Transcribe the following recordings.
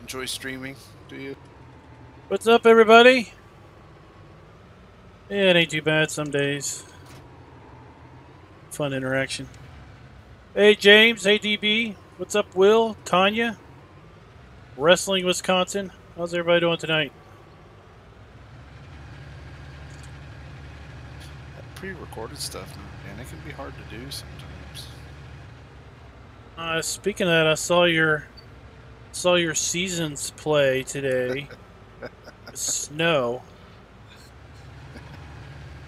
enjoy streaming, do you? What's up, everybody? Yeah, it ain't too bad some days. Fun interaction. Hey, James. Hey, DB. What's up, Will? Tanya? Wrestling, Wisconsin. How's everybody doing tonight? That pre-recorded stuff, man, it can be hard to do sometimes. Speaking of that, I saw your seasons play today. Snow.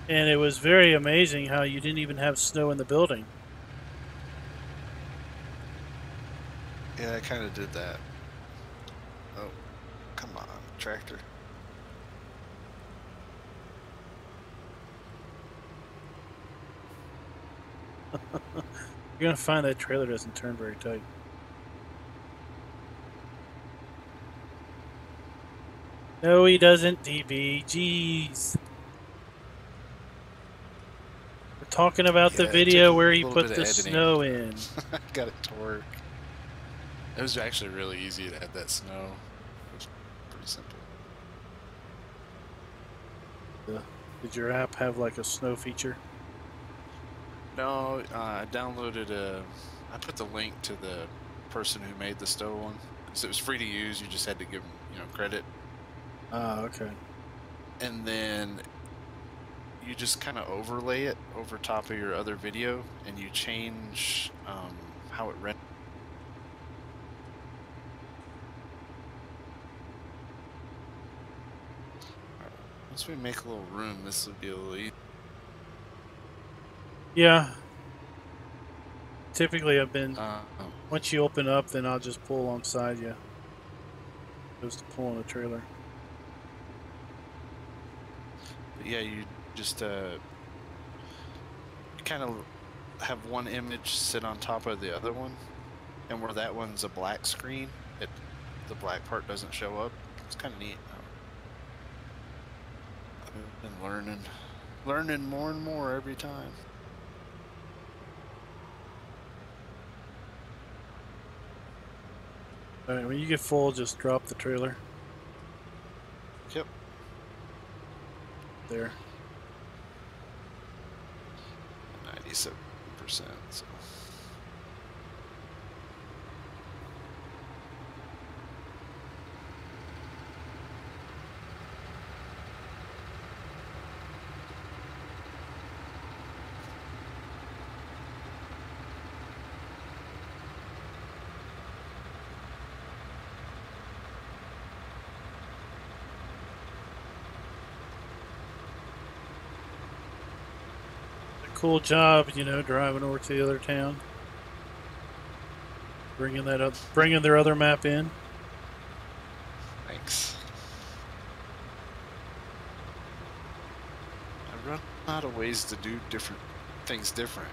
And it was very amazing how you didn't even have snow in the building. Yeah, I kind of did that. Oh, come on, tractor. You're going to find that trailer doesn't turn very tight. No, he doesn't, DB. Jeez. We're talking about the video where he put the snow in. Got it to work. It was actually really easy to add that snow. It was pretty simple. Did your app have like a snow feature? No, I downloaded I put the link to the person who made the snow one because it was free to use. You just had to give them, credit. Ah, okay. And then you just kind of overlay it over top of your other video, and you change how it renders. Once we make a little room, this will be a little easy. Yeah. Typically, I've been once you open up, then I'll just pull alongside you. Just to pull on the trailer. But yeah, you just kind of have one image sit on top of the other one, and where that one's a black screen, the black part doesn't show up. It's kind of neat. I've been learning more and more every time. All right, when you get full, just drop the trailer. Yep. There. 97%. So. Cool job, driving over to the other town, bringing their other map in. Thanks. I've run out of ways to do things different,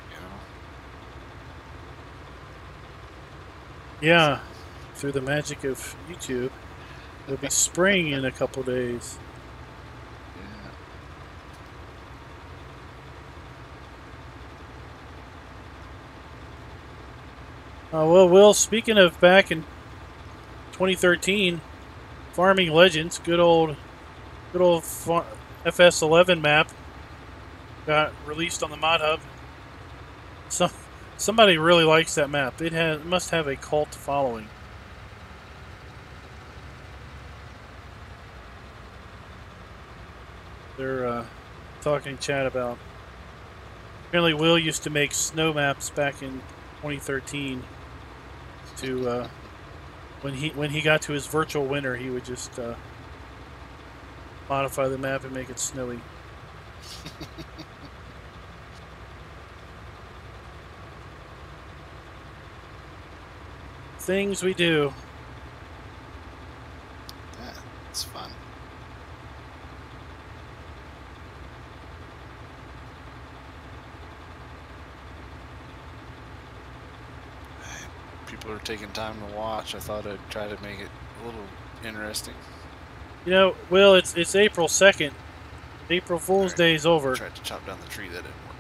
Yeah, through the magic of YouTube, it'll be spring in a couple days. Well, Will, speaking of back in 2013, Farming Legends, good old FS11 map got released on the Mod Hub. Somebody really likes that map. It must have a cult following. They're talking in chat about. Apparently, Will used to make snow maps back in 2013. To when he got to his virtual winter, he would just modify the map and make it snowy. Things we do. Yeah, it's fun. People are taking time to watch. I thought I'd try to make it a little interesting. Will, it's April 2nd. April Fool's Day is over. I tried to chop down the tree, that didn't work.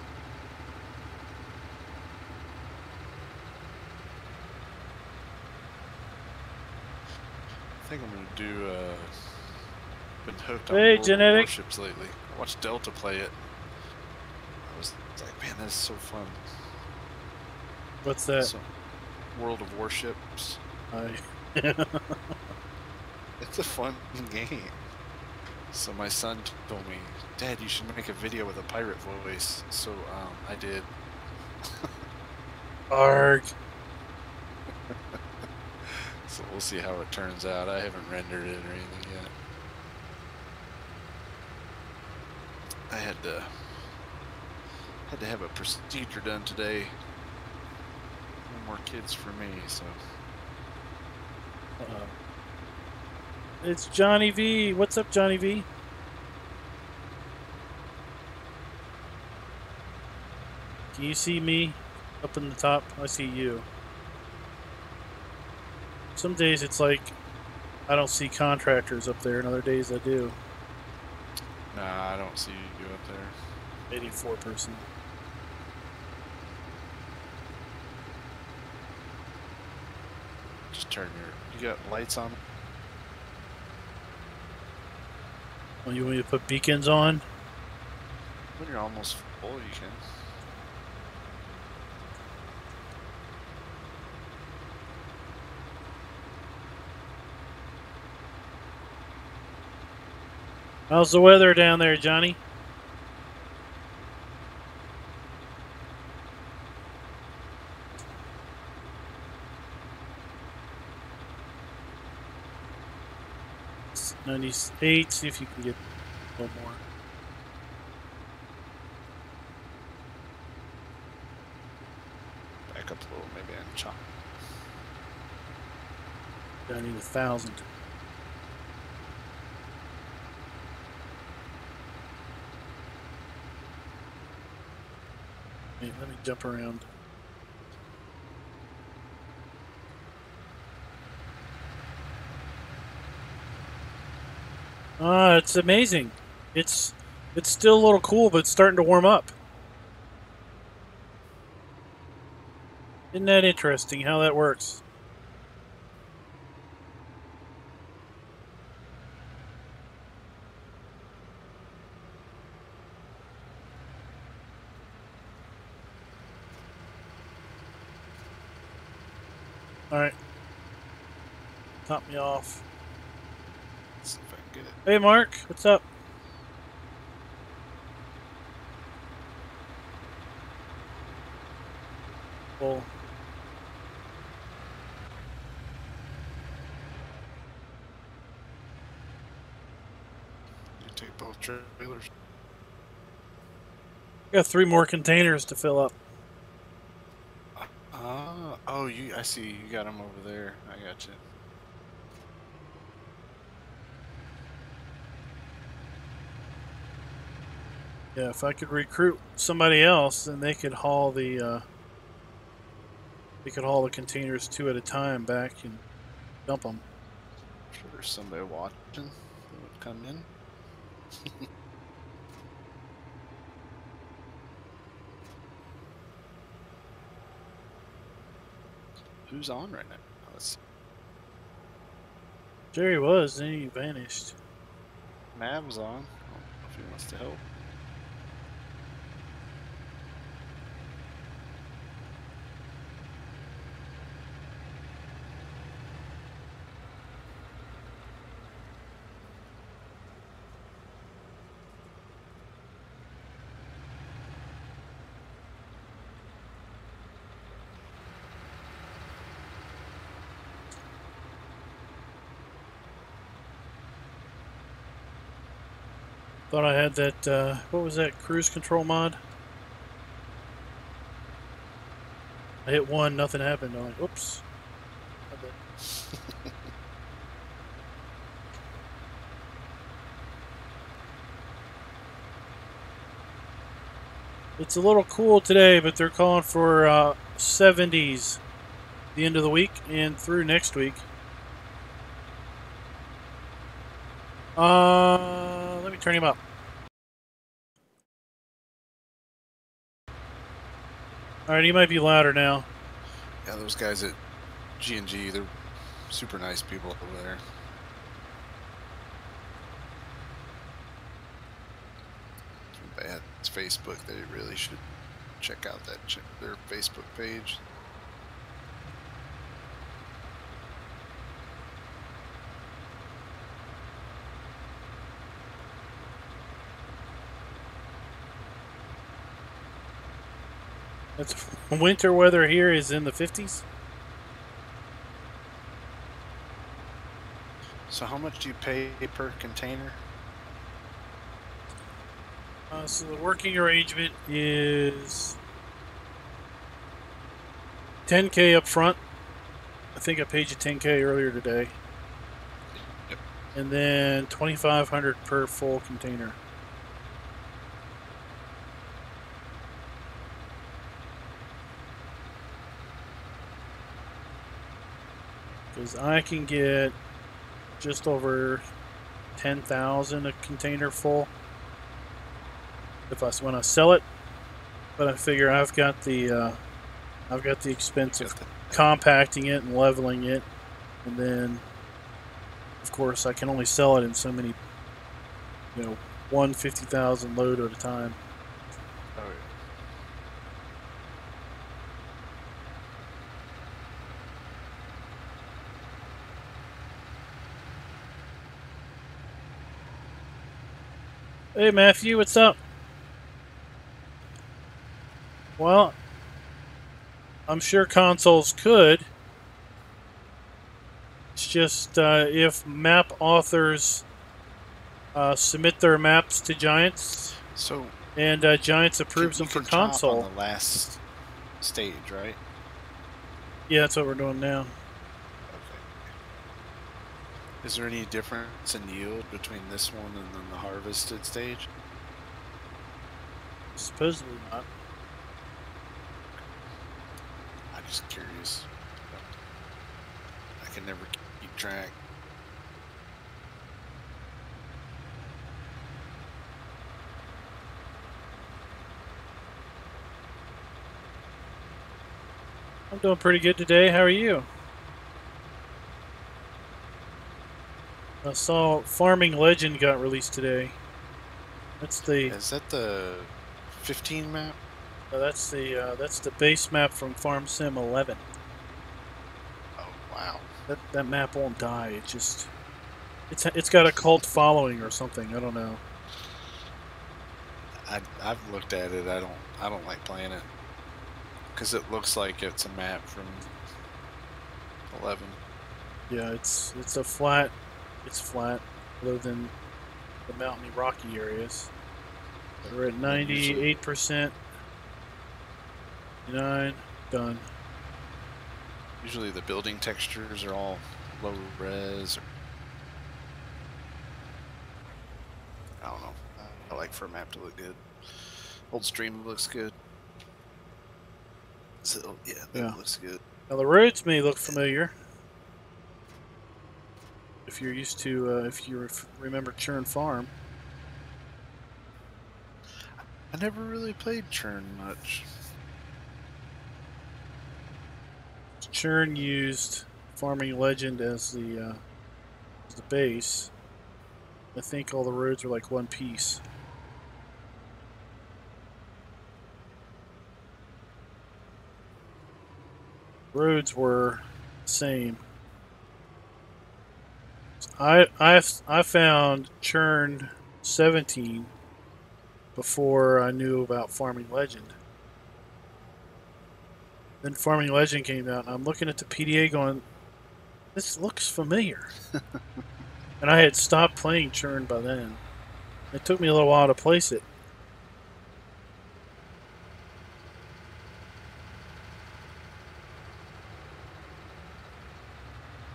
think I'm gonna do. Been hooked on Hey, World of genetic. Warships lately. I watched Delta play it. I was like, man, that's so fun. What's that? So, World of Warships. It's a fun game. So my son told me, Dad, you should make a video with a pirate voice. So I did. Arg. So we'll see how it turns out. I haven't rendered it or anything yet. I had to have a procedure done today. No more kids for me, so. It's Johnny V. What's up, Johnny V? Can you see me up in the top? I see you. Some days it's like I don't see contractors up there, and other days I do. Nah, I don't see you up there. 84%. Just turn you got lights on? Oh, you want me to put beacons on? When you're almost full, you can. How's the weather down there, Johnny? It's 98. See if you can get a little more. Back up a little, maybe, and chop. I need 1,000. Wait, let me jump around. It's amazing. It's still a little cool, but it's starting to warm up. Isn't that interesting how that works? Alright. Top me off. Let's see if I can get it. Hey Mark, what's up? Well, You take both trailers. I got 3 more containers to fill up. Oh, I see. You got them over there. I got you. Yeah, if I could recruit somebody else, then they could haul the containers 2 at a time back and dump them. I'm sure there's somebody watching that would come in. Who's on right now? Let's see. Jerry was, then he vanished. Mav's on. I don't know if he wants to help. Thought I had that, what was that, cruise control mod? I hit 1, nothing happened. I'm like, oops. It's a little cool today, but they're calling for 70s the end of the week and through next week. Let me turn him up. Alright, he might be louder now. Yeah, those guys at G&G, they're super nice people over there. it's Facebook. They really should check out their Facebook page. It's winter weather here is in the 50s. So how much do you pay per container? So the working arrangement is $10K up front. I think I paid you $10K earlier today. Yep. And then $2,500 per full container. Because I can get just over 10,000 a container full when I sell it, but I figure I've got the expense of compacting it and leveling it, and then of course I can only sell it in so many, one 50,000 load at a time. Oh yeah. Hey Matthew, what's up? Well, I'm sure consoles could. It's just if map authors submit their maps to Giants, and Giants approves them for console. On the last stage, right? Yeah, that's what we're doing now. Okay. Is there any difference in yield between this one and then the harvested stage? Supposedly not. I'm just curious. I can never keep track. I'm doing pretty good today. How are you? I saw Farming Legend got released today. That's the. Is that the 15 map? That's the base map from Farm Sim 11. Oh wow. That map won't die. It's got a cult following or something. I don't know. I've looked at it. I don't like playing it because it looks like it's a map from 11. Yeah, it's flat. It's flat, other than the mountainy, rocky areas. We're at 98%. 9 done. Usually the building textures are all low res. I don't know. I like for a map to look good. Old stream looks good. So yeah, that looks good. Now the roads may look familiar. If you're used to, if you remember Churn Farm. I never really played Churn much. Churn used Farming Legend as the base. I think all the roads are like one piece. Roads were the same. I found Churn 17 before I knew about Farming Legend. Then Farming Legend came out, and I'm looking at the PDA going, this looks familiar. And I had stopped playing Churn by then. It took me a little while to place it.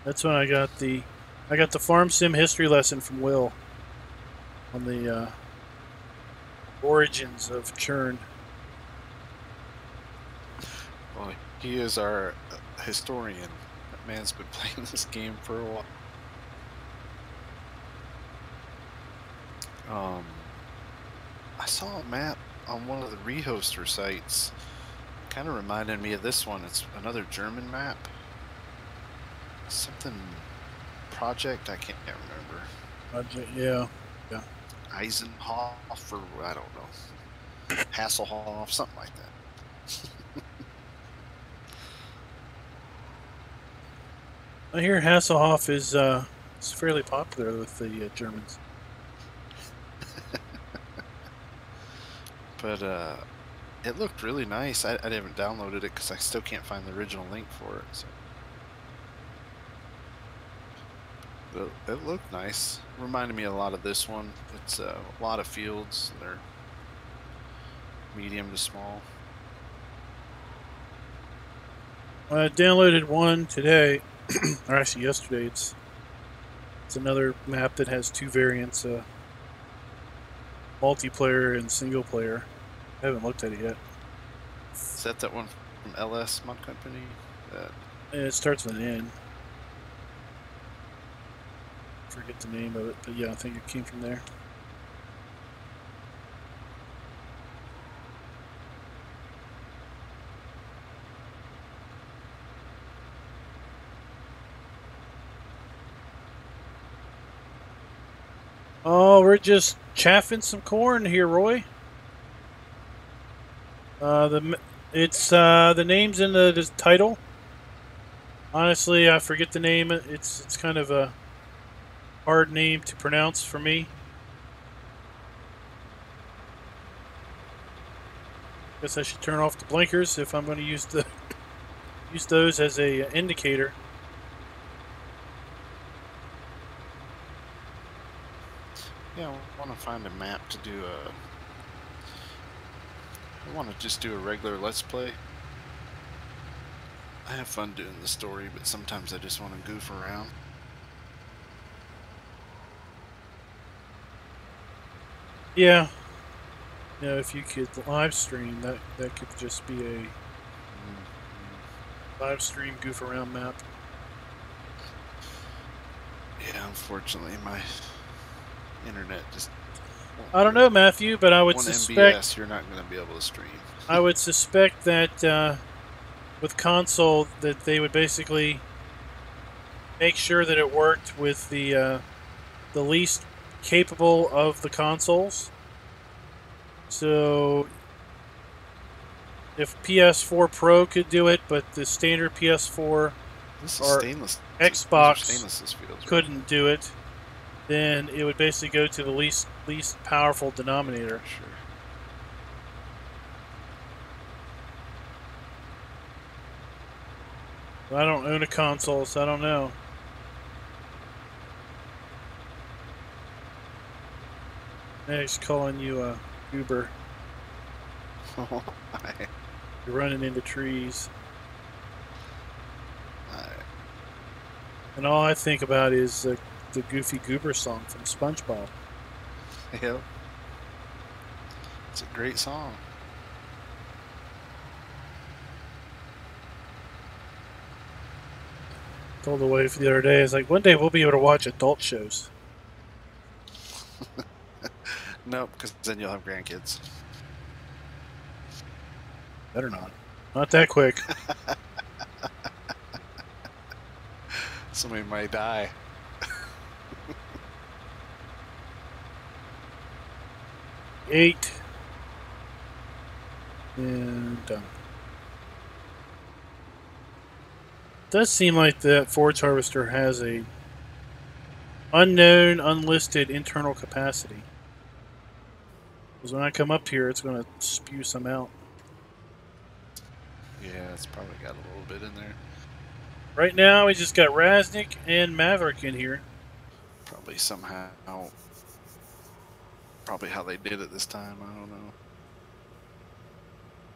That's when I got the Farm Sim history lesson from Will on the origins of Churn. Well, he is our historian. That man's been playing this game for a while. I saw a map on one of the rehoster sites. Kind of reminded me of this one. It's another German map. Something project, I can't remember. Project, yeah. Eisenhof, or I don't know. Hasselhoff, something like that. I hear Hasselhoff is fairly popular with the Germans. But it looked really nice. I haven't downloaded it because I still can't find the original link for it. So. But it looked nice. Reminded me a lot of this one. It's a lot of fields. They're medium to small. I downloaded one today, or actually yesterday. It's another map that has two variants, multiplayer and single player. I haven't looked at it yet. Is that one from LS Mod Company? And it starts with an N. Forget the name of it, but yeah, I think it came from there. Oh, we're just chaffing some corn here, Roy. The name's in the title. Honestly, I forget the name. It's kind of a hard name to pronounce for me. Guess I should turn off the blinkers if I'm going to use those as a indicator. Yeah, I want to find a map to do I want to just do a regular Let's Play. I have fun doing the story, but sometimes I just want to goof around. Yeah. If you could live stream, that could just be a live stream goof around map. Yeah, unfortunately, my internet just... I don't know, Matthew, but I would suspect... MBS, you're not going to be able to stream. I would suspect that with console, that they would basically make sure that it worked with the least capable of the consoles. So if PS4 Pro could do it, but the standard PS4 or Xbox couldn't do it, then it would basically go to the least powerful denominator. Sure. I don't own a console, so I don't know. He's calling you a goober. Oh, You're running into trees. And all I think about is the Goofy Goober song from SpongeBob. Yep. It's a great song. Told the wife the other day, I was like, one day we'll be able to watch adult shows. Nope, because then you'll have grandkids. Better not. Not that quick. Somebody might die. Eight. And done. It does seem like that forage harvester has a unknown, unlisted internal capacity. Because when I come up here, it's going to spew some out. Yeah, it's probably got a little bit in there. Right now, we just got Raznik and Maverick in here. Probably somehow. Probably how they did it this time. I don't know.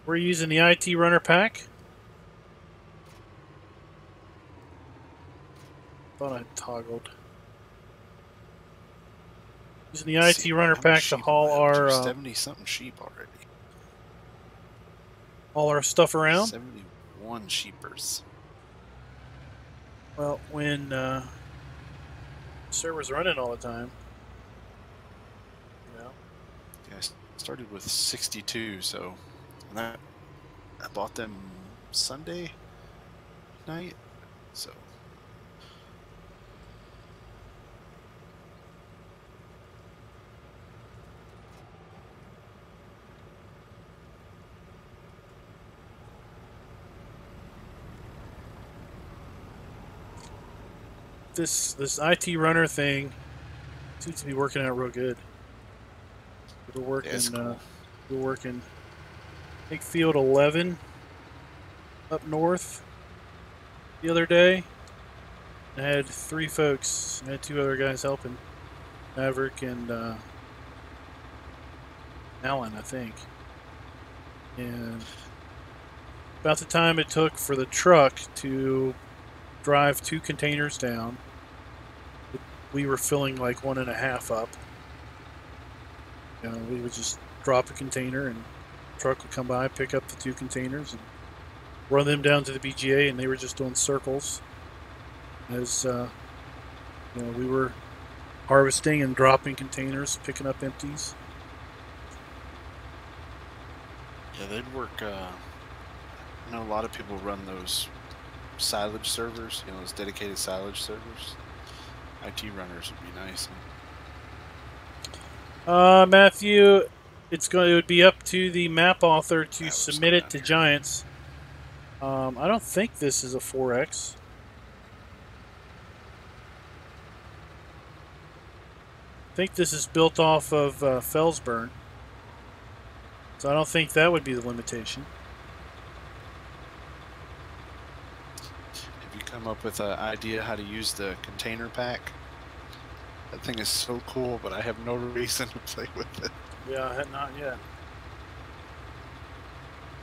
We're using the IT Runner pack. Thought I toggled. Using the IT Runner pack to haul our 70-something sheep already. All our stuff around. 71 sheepers. Well, when server's running all the time, you know. Yeah, I started with 62, so and I bought them Sunday night, so. this IT runner thing seems to be working out real good. We're working. Yeah, it's cool. We're working. I think field 11 up north the other day. I had 3 folks. I had 2 other guys helping, Maverick and Alan, I think. And about the time it took for the truck to drive 2 containers down, we were filling like 1.5 up. You know, we would just drop a container and the truck would come by, pick up the 2 containers and run them down to the BGA, and they were just doing circles as you know, we were harvesting and dropping containers, picking up empties. Yeah, they'd work. I know a lot of people run those silage servers, you know, those dedicated silage servers. IT runners would be nice. Matthew, it would be up to the map author to That was submit it to here. Giants. I don't think this is a 4X. I think this is built off of Felsburn. So I don't think that would be the limitation. Have you come up with an idea how to use the container pack? That thing is so cool, but I have no reason to play with it. Yeah, not yet.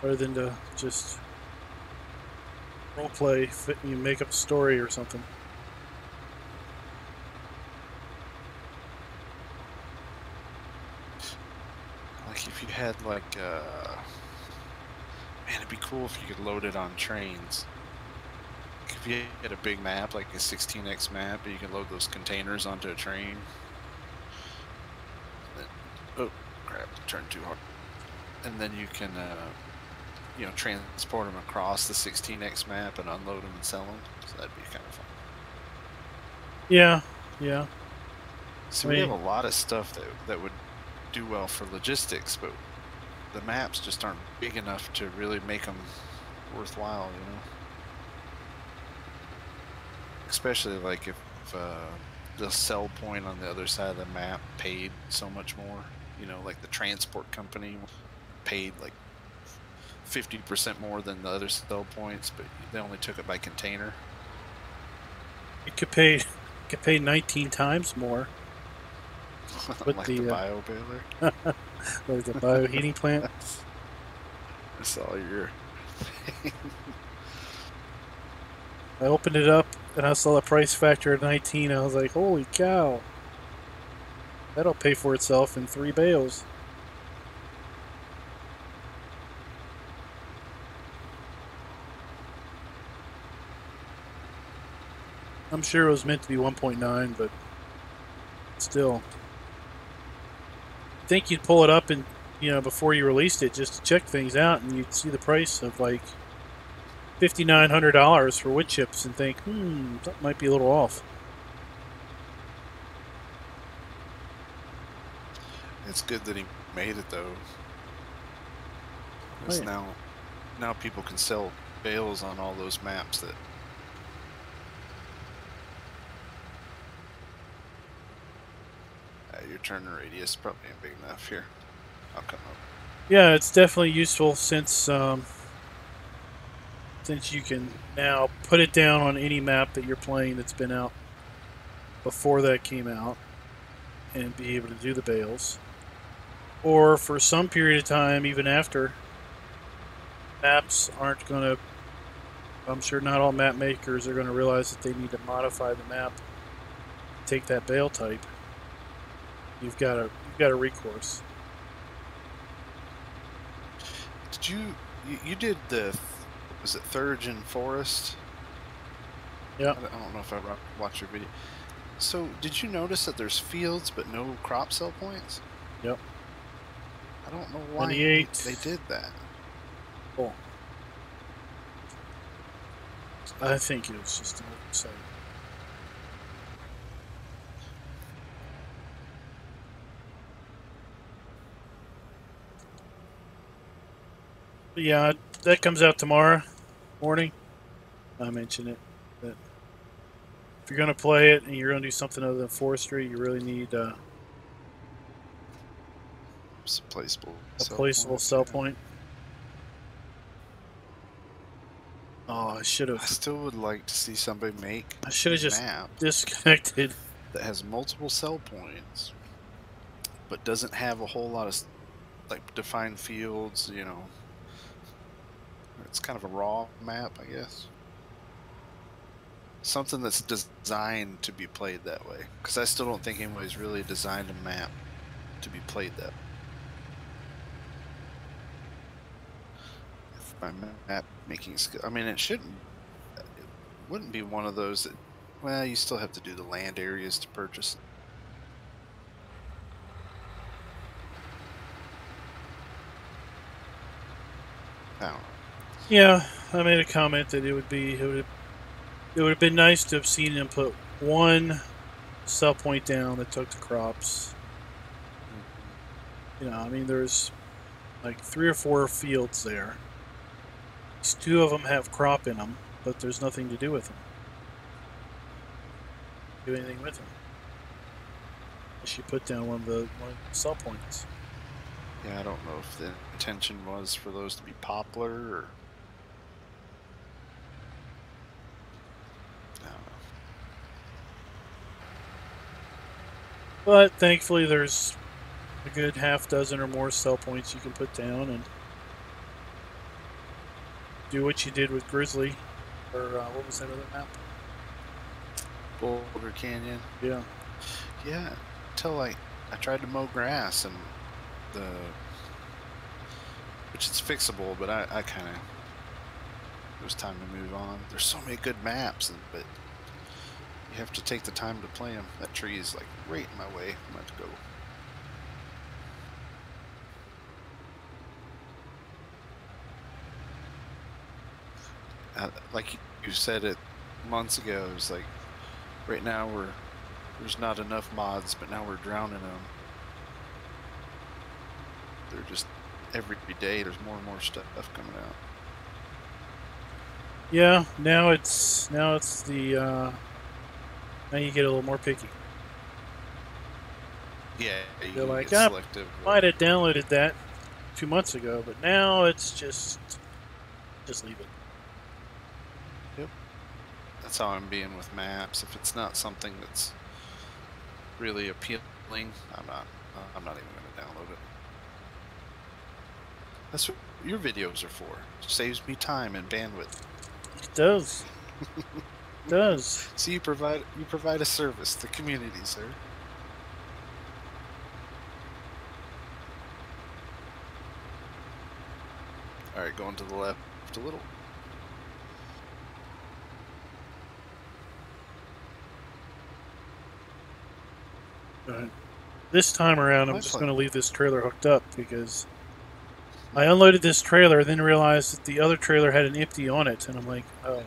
Other than to just roleplay, you make up a story or something. Like if you had like, man, it'd be cool if you could load it on trains. Like if you had a big map, like a 16x map, and you can load those containers onto a train. Then, oh crap! Turned too hard. And then you can, you know, transport them across the 16x map and unload them and sell them. So that'd be kind of fun. Yeah, yeah. So we have a lot of stuff that would do well for logistics, but the maps just aren't big enough to really make them worthwhile, you know. Especially like if the sell point on the other side of the map paid so much more, you know, like the transport company paid like 50% more than the other sell points, but they only took it by container. It could pay 19 times more. Like the bio baler. Like the bio heating plant. I saw your thing. I opened it up and I saw the price factor at 19. I was like, holy cow. That'll pay for itself in 3 bales. I'm sure it was meant to be 1.9, but still. I think you'd pull it up and, you know, before you released it just to check things out, and you'd see the price of like $5,900 for wood chips and think, that might be a little off. It's good that he made it though. Because now people can sell bales on all those maps that. Your turn radius probably ain't big enough here. I'll come up. Yeah, it's definitely useful since you can now put it down on any map that you're playing that's been out before that came out and be able to do the bales. Or for some period of time, even after, maps aren't going to, I'm sure not all map makers are going to realize that they need to modify the map to take that bale type. You've got a recourse. Did you did the, was it Thurgeon Forest? Yeah. I don't know if I watched your video. So did you notice that there's fields but no crop sell points? Yep. I don't know why 28. they did that. Cool. I think it was just an oversight. Yeah, that comes out tomorrow morning. I mentioned it. That you're going to play it and you're going to do something other than forestry, you really need Some placeable a cell placeable points, cell yeah. point. Oh, I should I have. still would like to see somebody make I should have a just map disconnected. that has multiple cell points, but doesn't have a whole lot of like defined fields. You know, it's kind of a raw map, I guess. Something that's designed to be played that way, because I still don't think anybody's really designed a map to be played that way. If my map making skill, I mean, it wouldn't be one of those that, well, you still have to do the land areas to purchase. I don't know. Yeah, I made a comment that it would have been nice to have seen them put one cell point down that took the crops. You know, I mean, there's like 3 or 4 fields there. These 2 of them have crop in them, but there's nothing to do with them. Do anything with them? Unless you put down one of the cell points. Yeah, I don't know if the intention was for those to be poplar or. I don't know. But thankfully, there's a good half dozen or more cell points you can put down and do what you did with Grizzly, or what was that other map? Boulder Canyon. Yeah. Yeah, until I tried to mow grass and which is fixable, but I kind of, it was time to move on. There's so many good maps, but you have to take the time to play them. That tree is like right in my way. I'm about to go. Like you said it months ago, it was like, right now there's not enough mods, but now we're drowning them. They're just, every day there's more and more stuff coming out. Yeah, now it's the now you get a little more picky. Yeah, They're like, get selective. Might have downloaded that 2 months ago, but now it's just leave it. Yep. That's how I'm being with maps. If it's not something that's really appealing, I'm not even going to download it. That's what your videos are for. It saves me time and bandwidth. It does. It does. So you provide a service to the community, sir. All right, going to the left a little. This time around, I'm just going to leave this trailer hooked up because I unloaded this trailer, then realized that the other trailer had an empty on it, and I'm like, oh,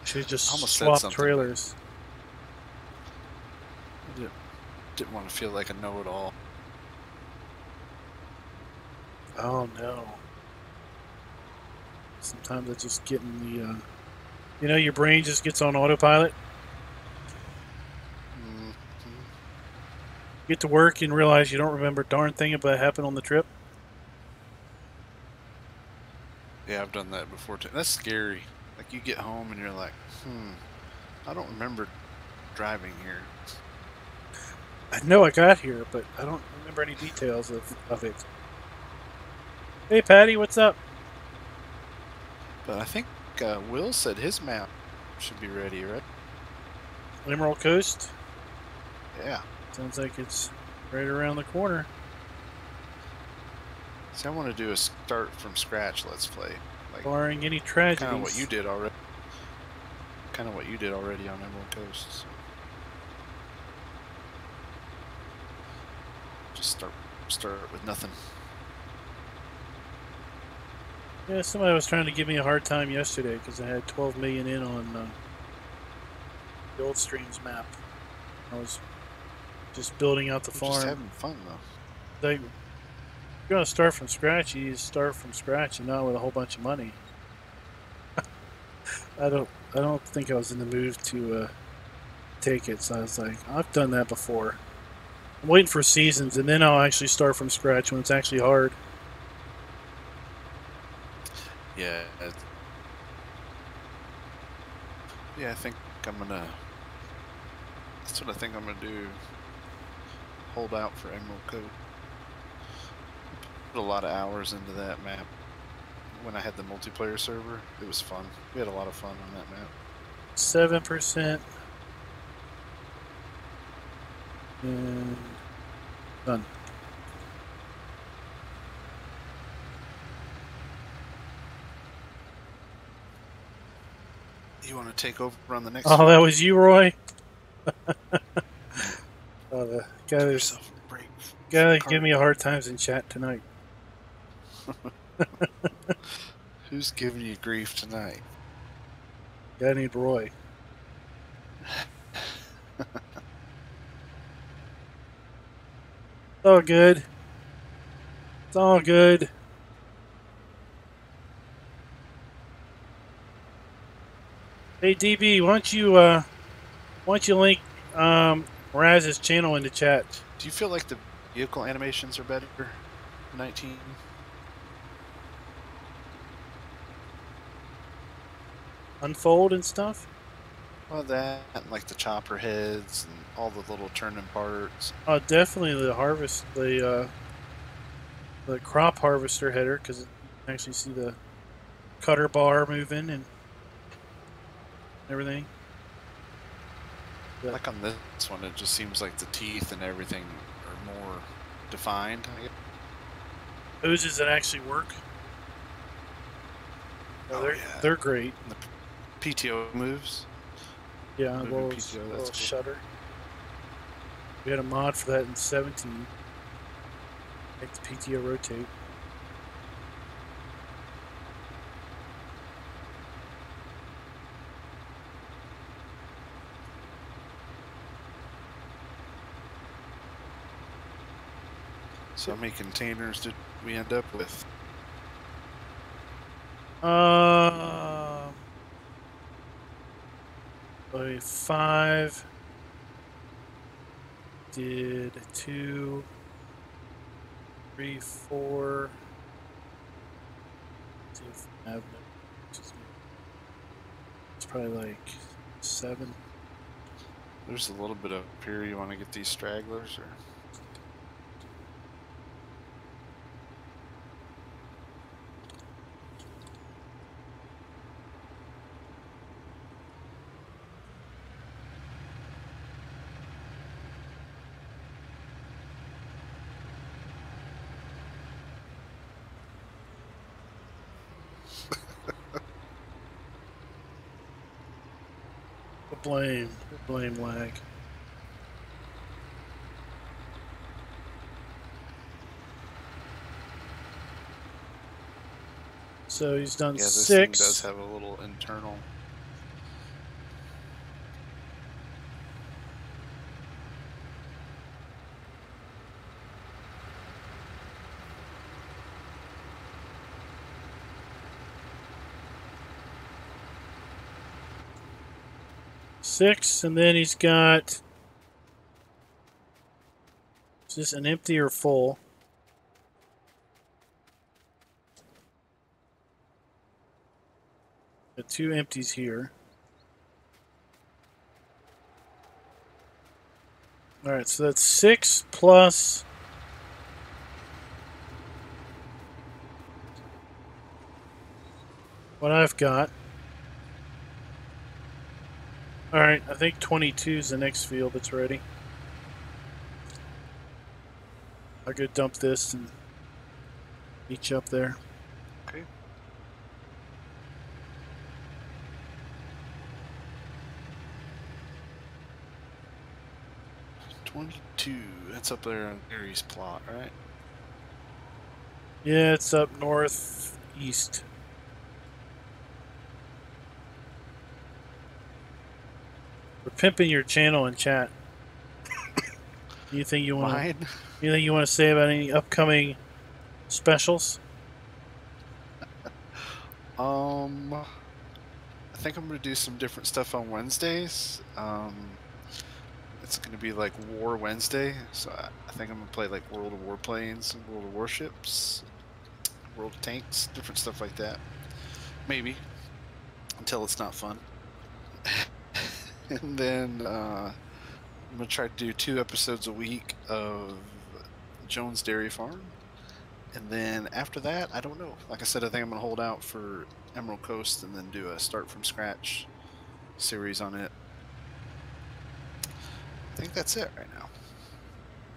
I should just swap trailers. I didn't want to feel like a know-it-all. Oh no. Sometimes I just get in the, you know, your brain just gets on autopilot. Get to work and realize you don't remember a darn thing about what happened on the trip. Yeah, I've done that before too. That's scary. Like you get home and you're like, I don't remember driving here. I know I got here, but I don't remember any details of it. Hey Patty, what's up? But I think Will said his map should be ready, right? Emerald Coast? Yeah. Sounds like it's right around the corner. See, I want to do a start from scratch let's play. Like, barring any tragedies. Kind of what you did already. Kind of what you did already on Emerald Coast. So. Just start with nothing. Yeah, somebody was trying to give me a hard time yesterday because I had 12 million in on the old streams map. I was just building out the farm. Just having fun though. Like, if you're gonna start from scratch, you start from scratch and not with a whole bunch of money. I don't think I was in the mood to take it. So I was like, I've done that before. I'm waiting for seasons, and then I'll actually start from scratch when it's actually hard. Yeah. Yeah, I think I'm gonna. That's what I think I'm gonna do. Hold out for Emerald Coat. Put a lot of hours into that map. When I had the multiplayer server, it was fun. We had a lot of fun on that map. 7%. And done. You want to take over on the next? Oh, that was you, Roy. The guy that give me a hard times in chat tonight. Who's giving you grief tonight? Guy named Roy. It's all good. It's all good. Hey DB, why don't you link Raz's channel in the chat? Do you feel like the vehicle animations are better? 19. Unfold and stuff. Well, that and like the chopper heads and all the little turning parts. Oh, definitely the harvest, the crop harvester header, because you can actually see the cutter bar moving and everything. Like on this one, it just seems like the teeth and everything are more defined. Hoses that actually work. Oh, they're great. And the PTO moves. Yeah, little shutter. We had a mod for that in 17. Make the PTO rotate. So how many containers did we end up with? Like 5. Did 2, 3, 4. It's probably like 7. There's a little bit up here. You want to get these stragglers, or? Blame lag. So he's done 6. This thing does have a little internal. Six, and then he's got. Is this an empty or full? Got 2 empties here. All right, so that's 6 plus. What I've got. All right, I think 22 is the next field that's ready. I'll go dump this and meet you up there. Okay. $22. That's up there on Gary's plot, right? Yeah, it's up northeast. We're pimping your channel in chat. Anything you want? Anything you want to say about any upcoming specials? I think I'm gonna do some different stuff on Wednesdays. It's going to be like War Wednesday, so I think I'm going to play like World of Warplanes, World of Warships, World of Tanks, different stuff like that. Maybe. Until it's not fun. And then I'm going to try to do 2 episodes a week of Jones Dairy Farm. And then after that, I don't know. Like I said, I think I'm going to hold out for Emerald Coast and then do a start from scratch series on it. I think that's it right now.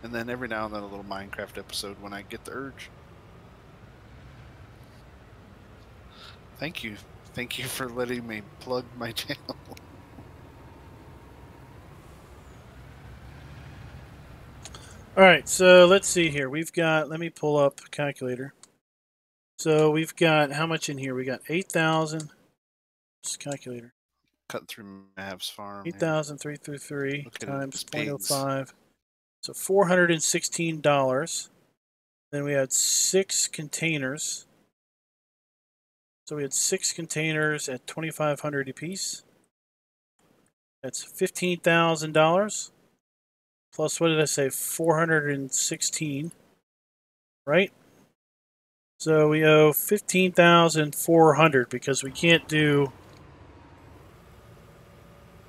And then every now and then a little Minecraft episode when I get the urge. Thank you. Thank you for letting me plug my channel. All right, so let's see here. We've got, let me pull up a calculator. So we've got, how much in here? We got 8,000. Just calculator. Cut through Mav's farm. 8,333 Look times at it, 0.05. So $416. Then we had 6 containers. So we had 6 containers at $2,500 apiece. That's $15,000. Plus, what did I say? 416. Right? So we owe 15,400 because we can't do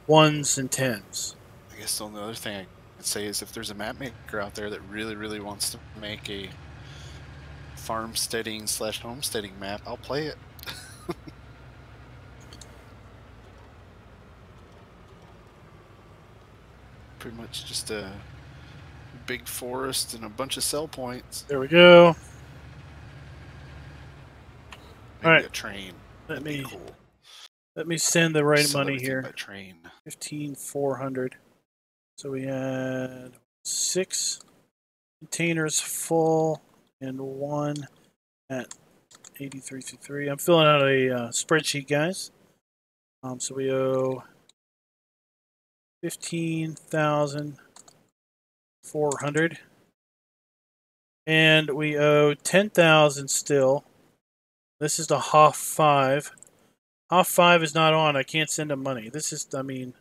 1s and 10s. I guess the only other thing I could say is if there's a map maker out there that really, really wants to make a farmsteading / homesteading map, I'll play it. Pretty much just a big forest and a bunch of sell points. There we go. Maybe all right. a train. Let That'd be cool. Let me send the right Sell money everything here. by train. 15,400. So we had 6 containers full and 1 at 83.3. I'm filling out a spreadsheet, guys. So we owe 15,400, and we owe 10,000 still. This is the HOF 5. HOF 5 is not on. I can't send him money. This is, I mean,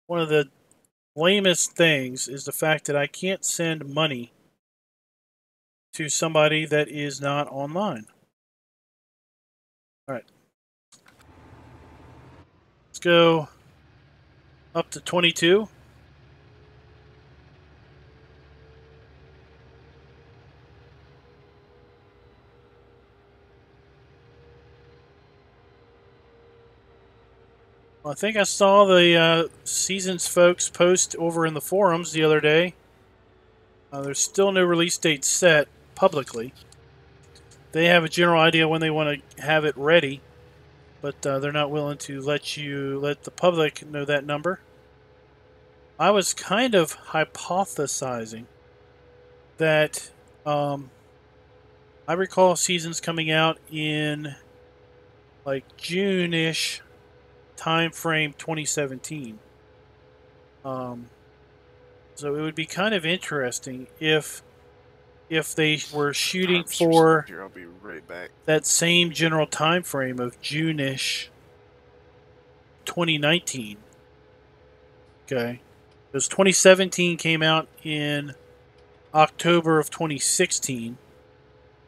one of the lamest things is the fact that I can't send money to somebody that is not online. All right. Let's go up to 22. Well, I think I saw the Seasons folks post over in the forums the other day. There's still no release date set publicly. They have a general idea when they want to have it ready, but they're not willing to let the public know that number. I was kind of hypothesizing that I recall Seasons coming out in like June-ish time frame 2017. So it would be kind of interesting if they were shooting for here, I'll be right back. that same general time frame of June-ish 2019. Okay. Because 2017 came out in October of 2016.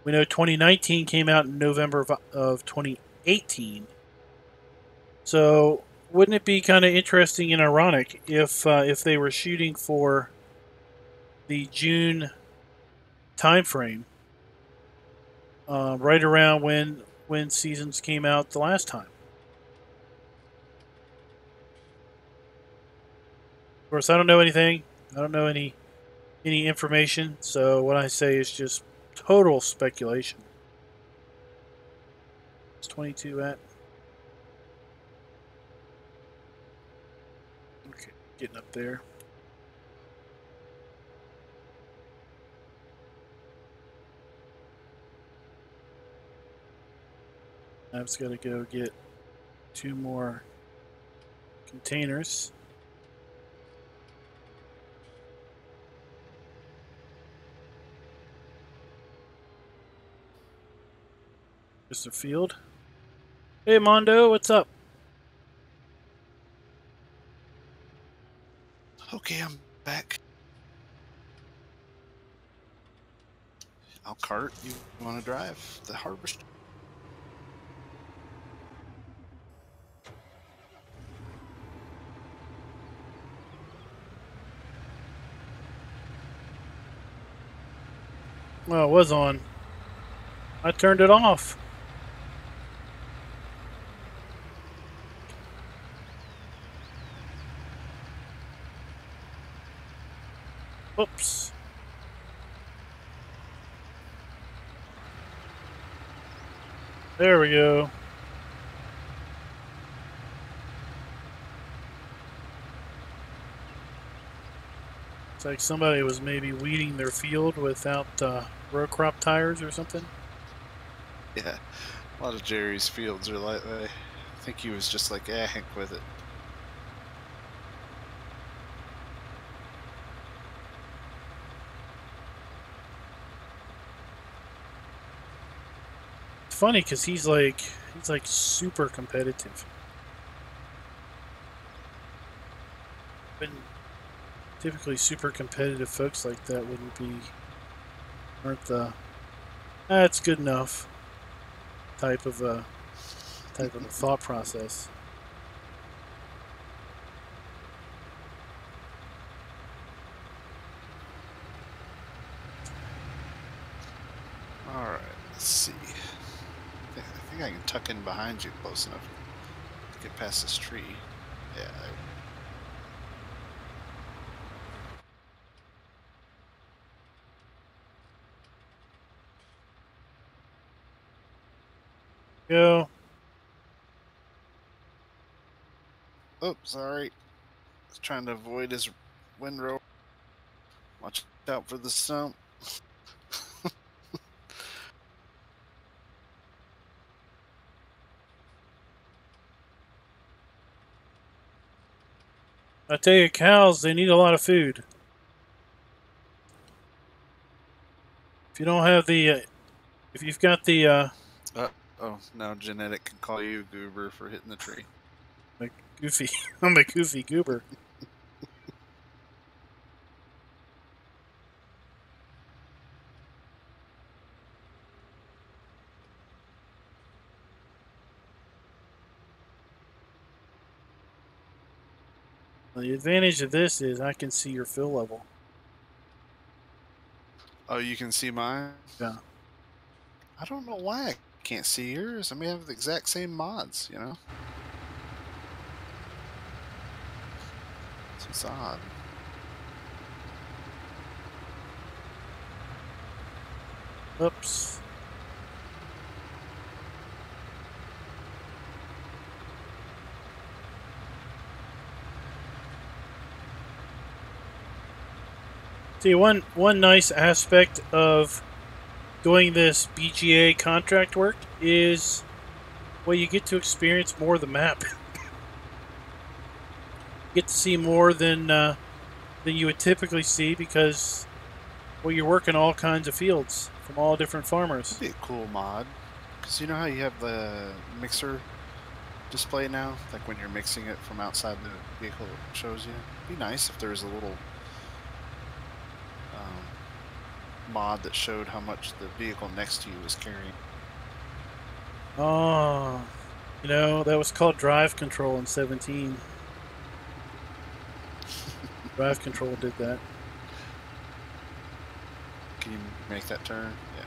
We know 2019 came out in November of 2018. So wouldn't it be kind of interesting and ironic if they were shooting for the June time frame, right around when Seasons came out the last time? Of course, I don't know anything. I don't know any information. So what I say is just total speculation. It's 22 at. Okay, getting up there. I've just got to go get 2 more containers. Mr. Field. Hey, Mondo, what's up? Okay, I'm back. I'll cart. You want to drive the harvest? Well, it was on. I turned it off. Oops. There we go. It's like somebody was maybe weeding their field without row crop tires or something. Yeah, a lot of Jerry's fields are like that. I think he was just like, heck with it. It's funny because he's like super competitive. When typically super competitive folks like that aren't the that's good enough type of a thought process. All right, let's see. I think I can tuck in behind you close enough to get past this tree. Yeah. Go. Oh, sorry. I was trying to avoid his windrow. Watch out for the stump. I tell you, cows, they need a lot of food. If you don't have the, if you've got the, oh, now Genetic can call you Goober for hitting the tree. like goofy, I'm a goofy goober. The advantage of this is I can see your fill level. Oh, you can see mine? Yeah. I don't know why I can't see yours. I mean, I have the exact same mods, you know? It's odd. Oops. See, one nice aspect of doing this BGA contract work is, well, you get to experience more of the map. You get to see more than you would typically see because, well, you're working all kinds of fields from all different farmers. That'd be a cool mod. Because you know how you have the mixer display now? Like when you're mixing it from outside the vehicle, it shows you. It'd be nice if there was a little mod that showed how much the vehicle next to you was carrying. Oh, you know, that was called drive control in 17. Drive control did that. Can you make that turn? Yeah.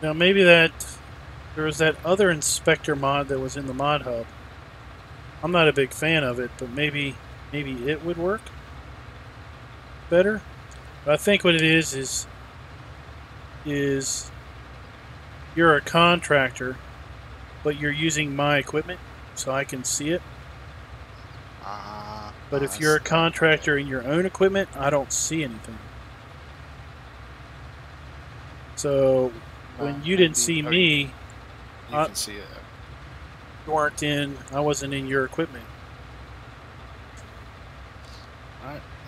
Now maybe there was that other inspector mod that was in the mod hub. I'm not a big fan of it, but maybe it would work better. But I think what it is you're a contractor, but you're using my equipment, so I can see it. But if you're a contractor in your own equipment, I don't see anything. So when you didn't see me, you can see it. I wasn't in your equipment.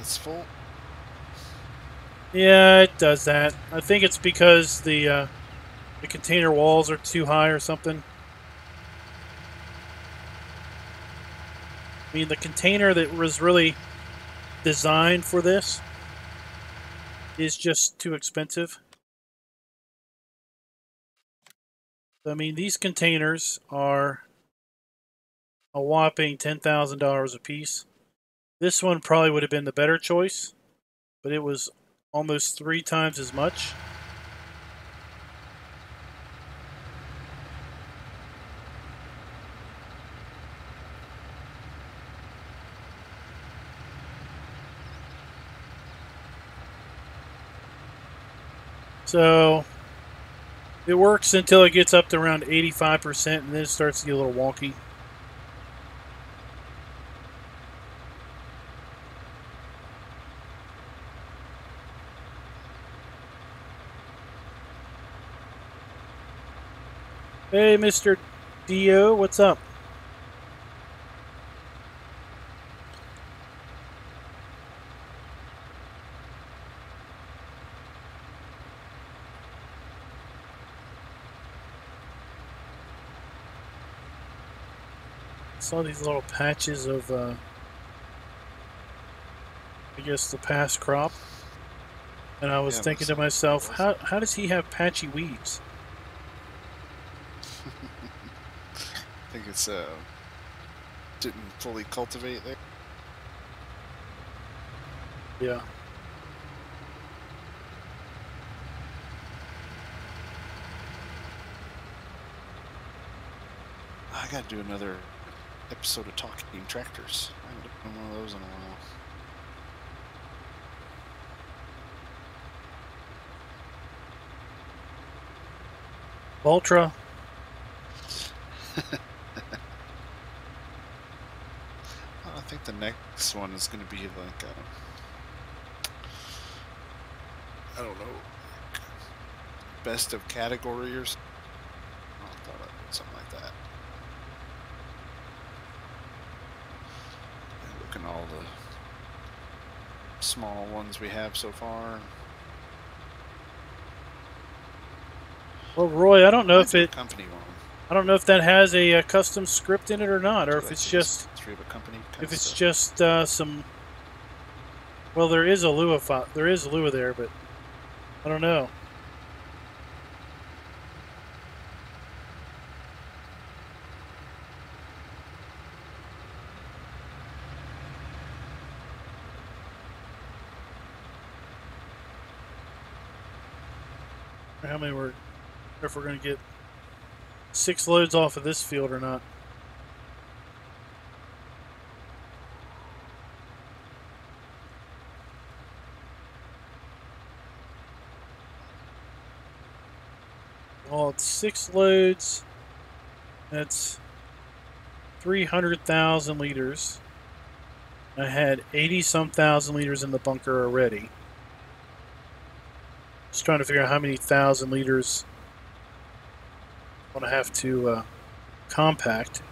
It's full. Yeah, it does that. I think it's because the container walls are too high or something. I mean, the container that was really designed for this is just too expensive. I mean, these containers are a whopping $10,000 a piece. This one probably would have been the better choice, but it was almost 3 times as much. So it works until it gets up to around 85%, and then it starts to get a little wonky. Hey, Mr. Dio, what's up? I saw these little patches of, I guess, the past crop. And I was thinking to myself, how does he have patchy weeds? I think it's didn't fully cultivate there. Yeah. I gotta do another episode of Talking Tractors. I haven't done one of those in a while. Ultra. I think the next one is going to be like, I don't know, best of category or something. I thought I'd put something like that. And look at all the small ones we have so far. Well, Roy, I don't know if it. Company one. I don't know if that has a custom script in it or not, or if it's just. Company if it's just some. Well, there is a Lua file. There is Lua there, but I don't know. How many were? If we're going to get 6 loads off of this field or not. Well, it's 6 loads. That's 300,000 liters. I had 80-some thousand liters in the bunker already. Just trying to figure out how many thousand liters I'm going to have to compact.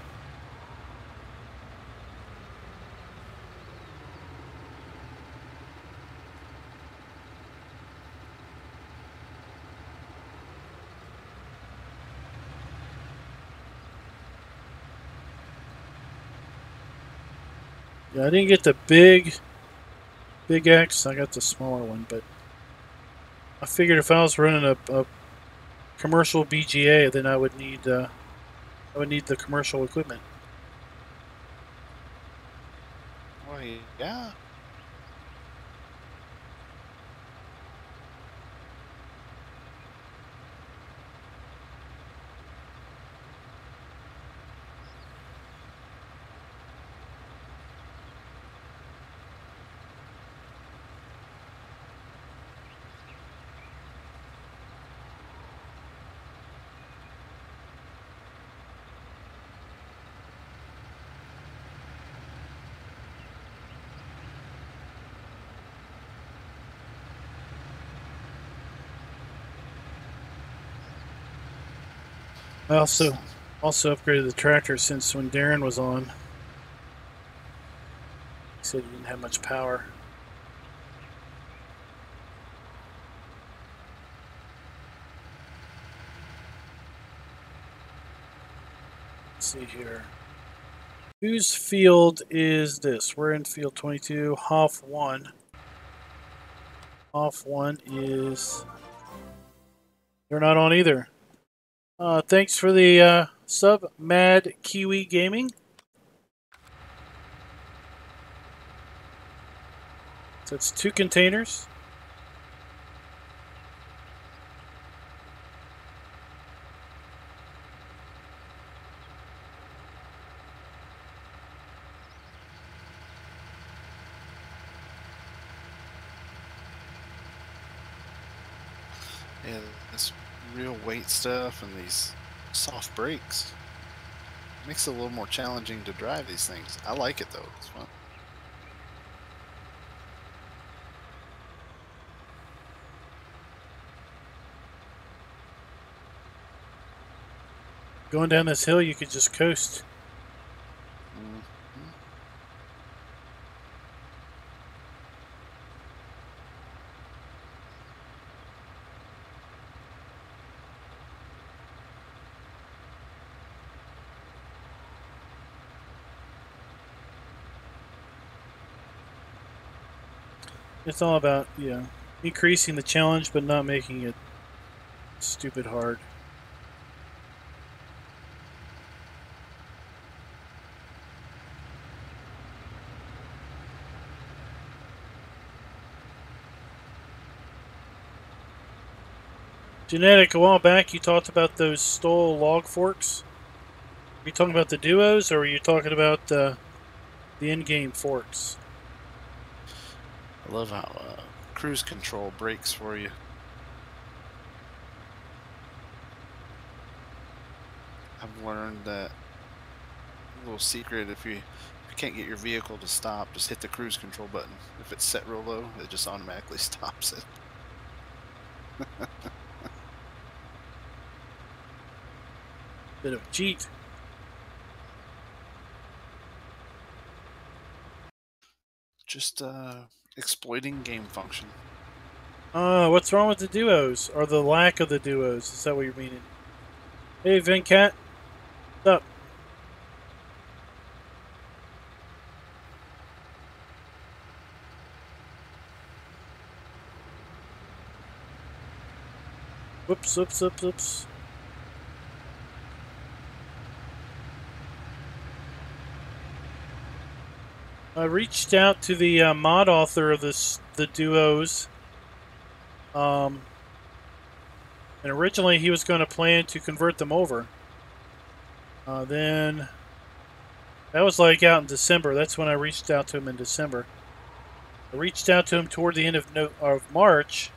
Yeah, I didn't get the big X. I got the smaller one, but I figured if I was running a commercial BGA, then I would need the commercial equipment. Well, yeah. I also upgraded the tractor since when Darren was on. He said he didn't have much power. see here. Whose field is this? We're in field 22. Hoff 1. Hoff 1 is... They're not on either. Thanks for the sub, Mad Kiwi Gaming. So it's 2 containers. Yeah, this real weight stuff and these soft brakes makes it a little more challenging to drive these things. I like it though. It's fun. Going down this hill, you could just coast. It's all about, increasing the challenge, but not making it stupid hard. Genetic, a while back you talked about those stole log forks. Are you talking about the duos, or are you talking about the in-game forks? I love how cruise control brakes for you. I've learned that little secret: if you can't get your vehicle to stop, just hit the cruise control button. If it's set real low, it just automatically stops it. Bit of a cheat. Just exploiting game function. What's wrong with the duos? Or the lack of the duos? Is that what you're meaning? Hey, Venkat. What's up? Whoops. I reached out to the mod author of the duos. And originally he was going to plan to convert them over. Then that was like out in December. That's when I reached out to him in December. I reached out to him toward the end of March.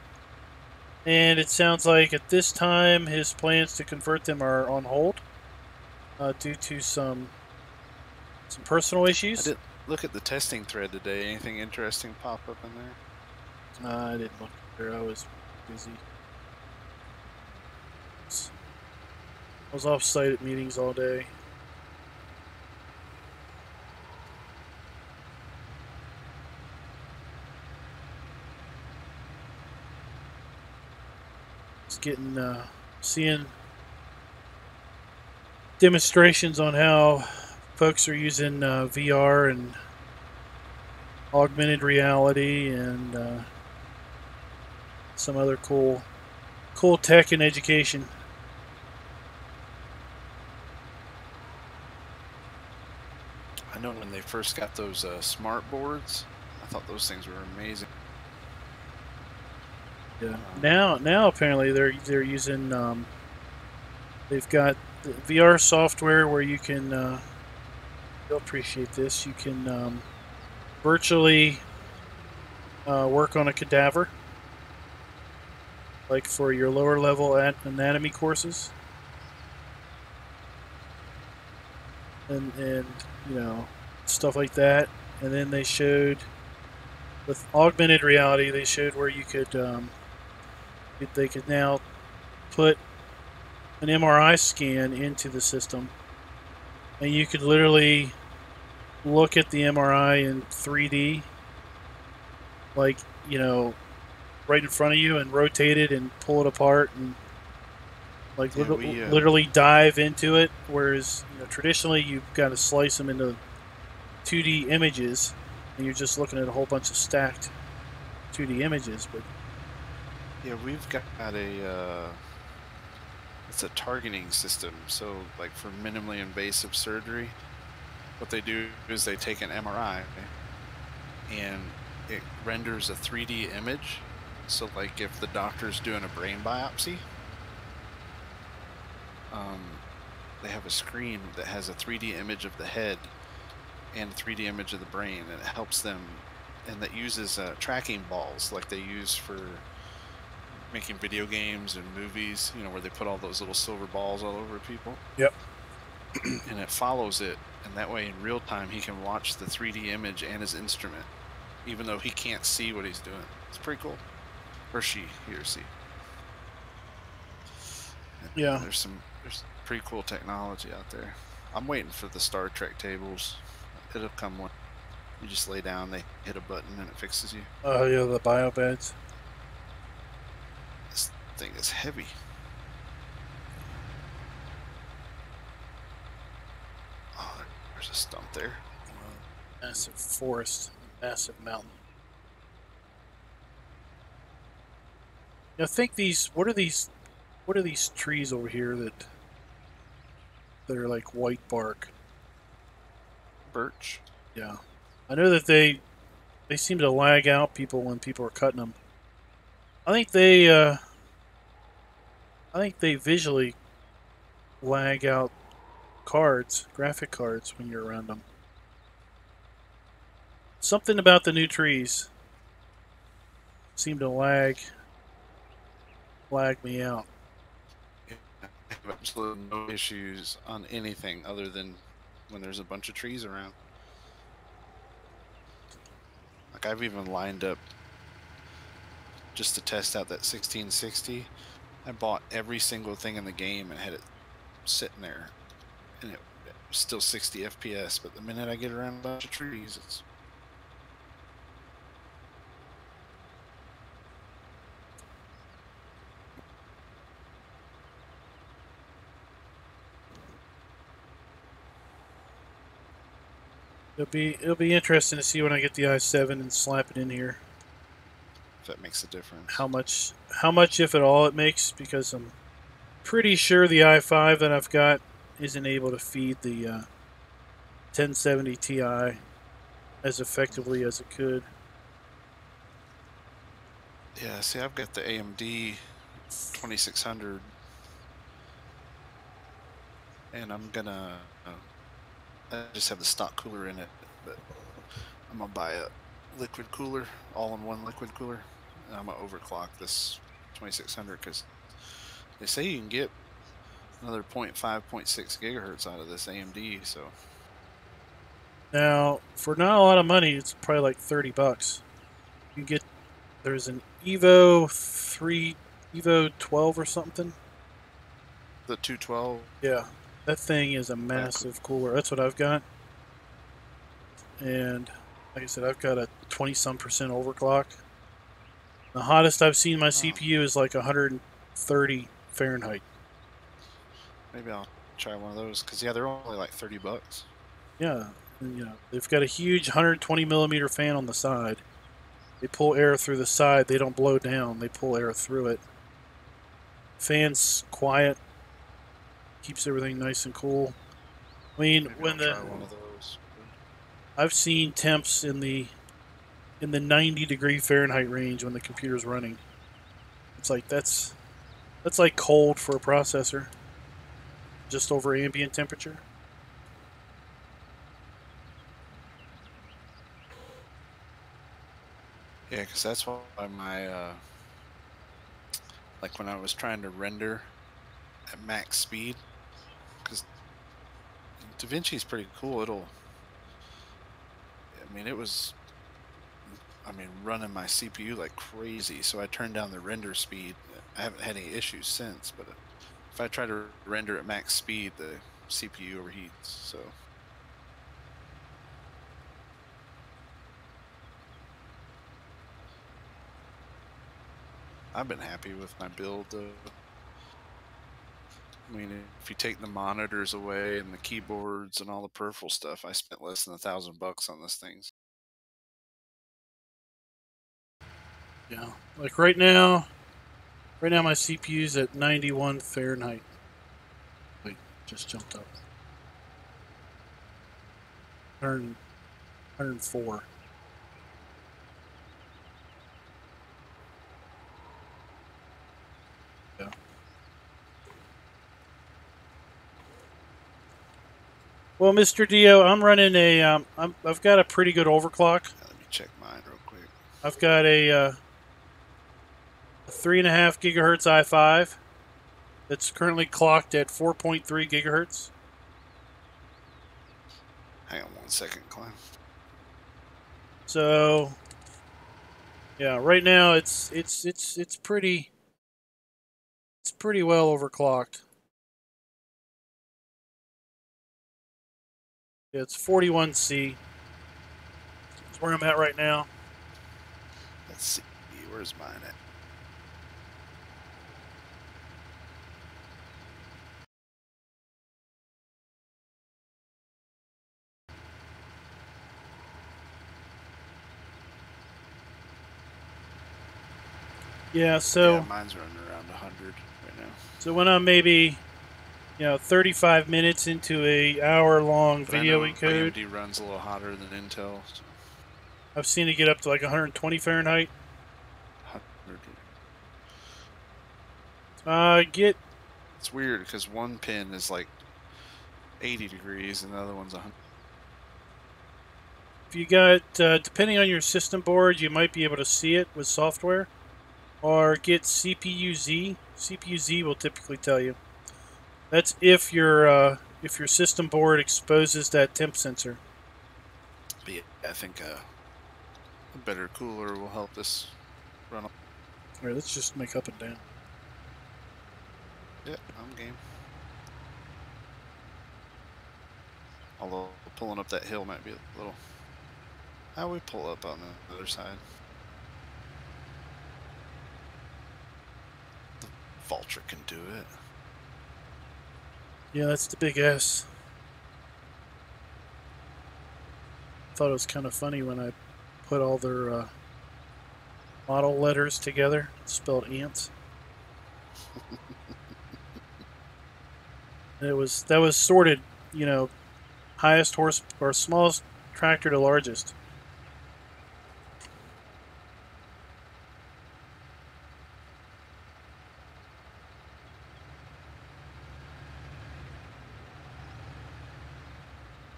And it sounds like at this time his plans to convert them are on hold due to some personal issues. I did look at the testing thread today. Anything interesting pop up in there? I didn't look there. I was busy. I was off site at meetings all day. Seeing demonstrations on how folks are using VR and augmented reality and some other cool tech in education. I know when they first got those smart boards, I thought those things were amazing. Yeah. Now apparently they're using they've got the VR software where you can you'll appreciate this. You can virtually work on a cadaver, like for your lower level anatomy courses, and stuff like that. And then they showed with augmented reality, they showed where you could they could now put an MRI scan into the system, and you could literally look at the MRI in 3D, like, right in front of you, and rotate it and pull it apart, and like Yeah, we literally dive into it. Whereas traditionally you've got to slice them into 2D images, and you're just looking at a whole bunch of stacked 2D images. But yeah, we've got a it's a targeting system. So like for minimally invasive surgery, what they do is they take an MRI and it renders a 3D image. So like if the doctor's doing a brain biopsy, they have a screen that has a 3D image of the head and a 3D image of the brain, and it helps them, and that uses tracking balls like they use for making video games and movies, where they put all those little silver balls all over people. yep. And it follows it, and that way in real time he can watch the 3D image and his instrument, even though he can't see what he's doing. It's pretty cool. Or he or she. Yeah. There's pretty cool technology out there. I'm waiting for the Star Trek tables. It'll come when you just lay down, they hit a button, and it fixes you. Oh yeah, the bio beds. This thing is heavy. Oh, there's a stump there. Massive forest, massive mountain. I think these. What are these? What are these trees over here that are like white bark? Birch. Yeah, I know that they seem to lag out people when people are cutting them. I think they visually lag out graphic cards when you're around them. Something about the new trees seem to lag me out. I have absolutely no issues on anything other than when there's a bunch of trees around. Like I've even lined up just to test out that 1660. I bought every single thing in the game and had it sitting there, and it was still 60 FPS. But the minute I get around a bunch of trees, it's It'll be interesting to see when I get the i7 and slap it in here. if that makes a difference. How much if at all it makes, because I'm pretty sure the i5 that I've got isn't able to feed the 1070 Ti as effectively as it could. Yeah, see, I've got the AMD 2600, and I'm gonna I just have the stock cooler in it, but I'm gonna buy a liquid cooler, all-in-one liquid cooler, and I'm gonna overclock this 2600 because they say you can get another 0.5, 0.6 gigahertz out of this AMD. So Now, for not a lot of money, it's probably like $30. You can get there's an Evo 12 or something. the 212. Yeah, that thing is a massive cooler. That's what I've got. And like I said, I've got a 20-some% overclock. The hottest I've seen my CPU is like 130 Fahrenheit. Maybe I'll try one of those because yeah, they're only like $30. Yeah, and, they've got a huge 120 millimeter fan on the side. They pull air through the side. They don't blow down. They pull air through it. Fan's quiet. Keeps everything nice and cool. I mean, Maybe when I'll try one of those. I've seen temps in the 90-degree Fahrenheit range when the computer's running. It's like that's like cold for a processor. Just over ambient temperature. Yeah, because that's why my like when I was trying to render at max speed, because DaVinci's pretty cool. It was running my CPU like crazy, so I turned down the render speed. I haven't had any issues since, but if I try to render at max speed, the CPU overheats. So I've been happy with my build though. I mean, if you take the monitors away and the keyboards and all the peripheral stuff, I spent less than $1,000 on this thing. Yeah, like right now my CPU's at 91 Fahrenheit. Wait, just jumped up. 104. Yeah. Well, Mr. Dio, I'm running a. I've got a pretty good overclock. Let me check mine real quick. I've got a 3.5 gigahertz i5 that's currently clocked at 4.3 gigahertz. Hang on 1 second, Clem. So, yeah, right now it's pretty well overclocked. Yeah, it's 41C. That's where I'm at right now. Let's see, where's mine at? Yeah, so yeah, mine's running around 100 right now. So when I'm maybe 35 minutes into a hour-long video encode, AMD runs a little hotter than Intel. So. I've seen it get up to like 120 Fahrenheit. 100. It's weird because one pin is like 80 degrees and the other one's 100. If you got, depending on your system board, you might be able to see it with software, or get CPU-Z. CPU-Z will typically tell you. That's if your system board exposes that temp sensor. But yeah, I think a better cooler will help this run. All right, let's just make up and down. Yeah, I'm game. Although pulling up that hill might be a little. How we pull up on the other side? The Vulture can do it. Yeah, that's the big S. Thought it was kind of funny when I put all their model letters together, spelled ants. That was sorted, highest horse or smallest tractor to largest.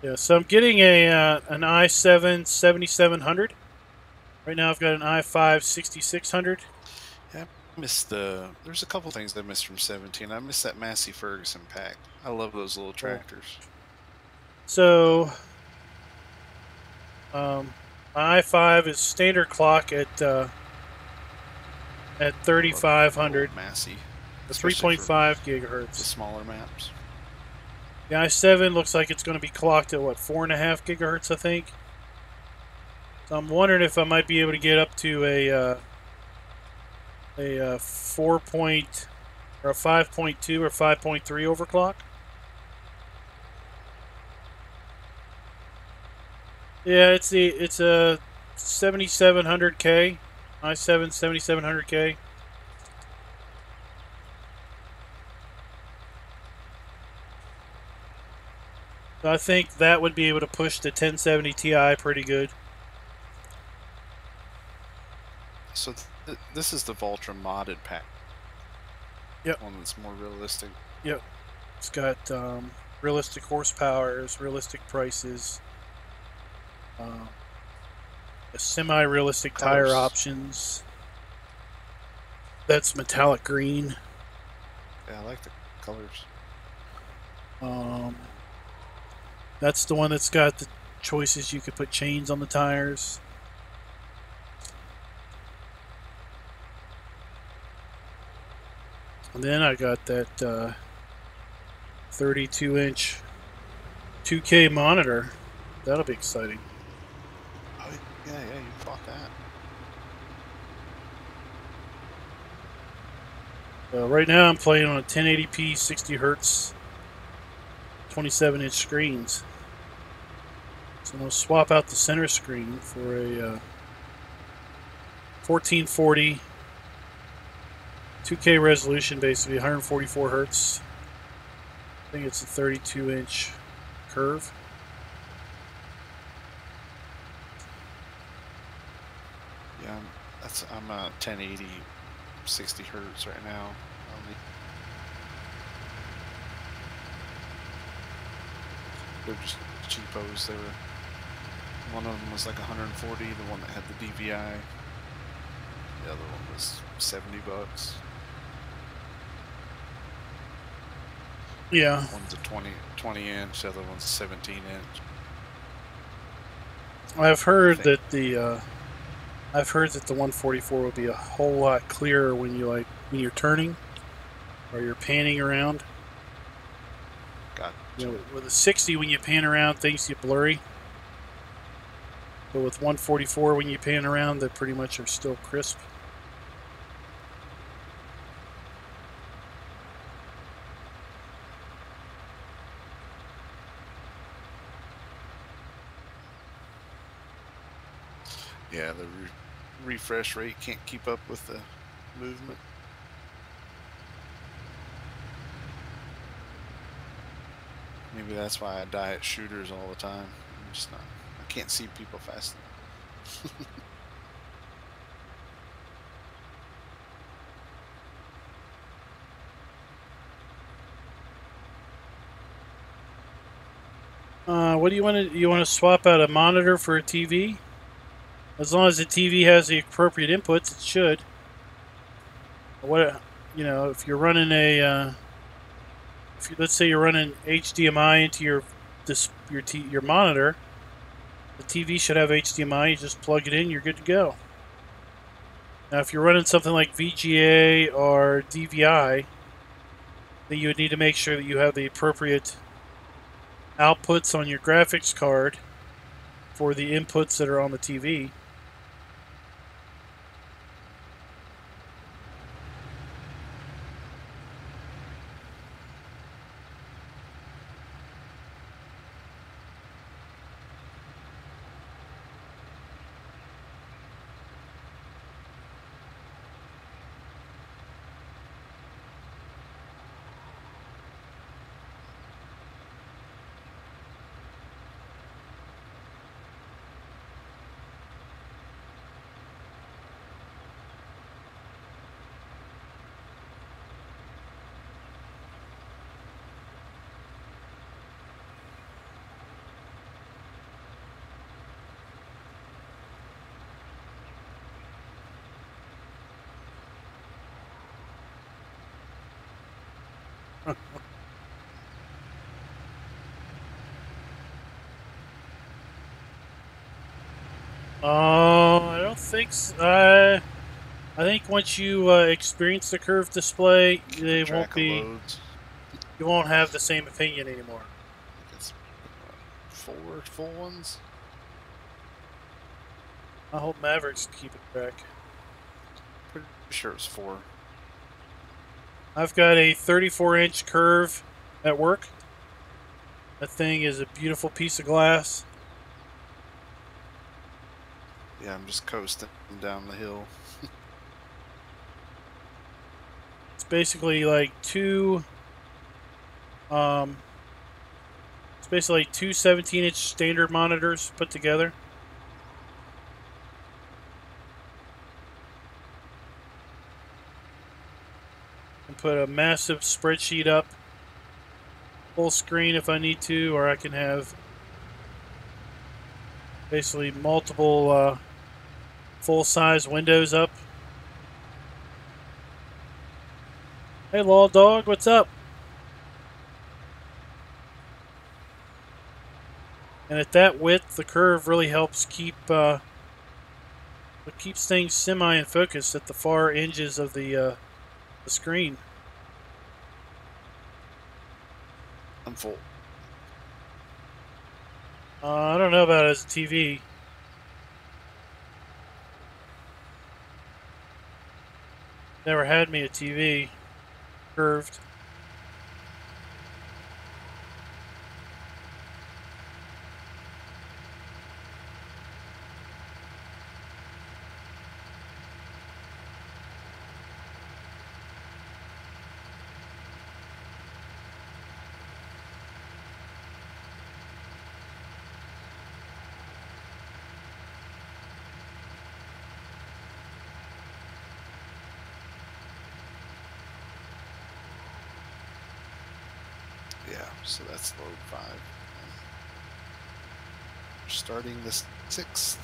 Yeah, so I'm getting an i7 7700. Right now I've got an i5 6600. Yeah, I missed there's a couple things I missed from 17. I missed that Massey Ferguson pack. I love those little tractors. So, my i5 is standard clock at 3500. Massey. 3.5 gigahertz. The smaller maps. The i7 looks like it's going to be clocked at, 4.5 gigahertz, I think. So I'm wondering if I might be able to get up to a 4 point or a 5.2 or 5.3 overclock. Yeah, it's a 7700K, i7 7700K. So I think that would be able to push the 1070 Ti pretty good. So this is the Vulture modded pack. Yep. One that's more realistic. Yep. It's got realistic horsepowers, realistic prices, semi-realistic tire options. That's metallic green. Yeah, I like the colors. That's the one that's got the choices. You could put chains on the tires. And then I got that 32-inch 2K monitor. That'll be exciting. Oh, yeah, you bought that. Right now I'm playing on a 1080p 60 hertz 27-inch screens. So I'm going to swap out the center screen for a 1440 2K resolution, basically 144 hertz. I think it's a 32-inch curve. Yeah, I'm 1080 60 hertz right now. They're just cheapos. One of them was like 140. The one that had the DVI. The other one was $70. Yeah. One's a 20 inch. The other one's a 17 inch. I've heard that the 144 will be a whole lot clearer when you're turning or you're panning around. Got with a 60, when you pan around, things get blurry. But with 144, when you pan around, they pretty much are still crisp. Yeah, the refresh rate can't keep up with the movement. Maybe that's why I die at shooters all the time. I'm just not. I can't see people fast enough. What do you want to? You want to swap out a monitor for a TV? As long as the TV has the appropriate inputs, it should. If you're running let's say you're running HDMI into your monitor, the TV should have HDMI. You just plug it in, you're good to go. Now, if you're running something like VGA or DVI, then you would need to make sure that you have the appropriate outputs on your graphics card for the inputs that are on the TV. I don't think so. I think once you experience the curved display, they won't be. You won't have the same opinion anymore. I think it's 4 full ones. I hope Mavericks keep it track. Pretty sure it's 4. I've got a 34-inch curve at work. That thing is a beautiful piece of glass. Yeah, I'm just coasting down the hill. It's basically like two 17-inch standard monitors put together. And put a massive spreadsheet up, full screen if I need to, or I can have basically multiple full-size windows up. Hey, Law Dog, what's up? And at that width, the curve really helps keep it keeps things semi in focus at the far edges of the screen. I'm full. I don't know about it as a TV. Never had me a TV. curved. Yeah, so that's load 5. Starting the 6th.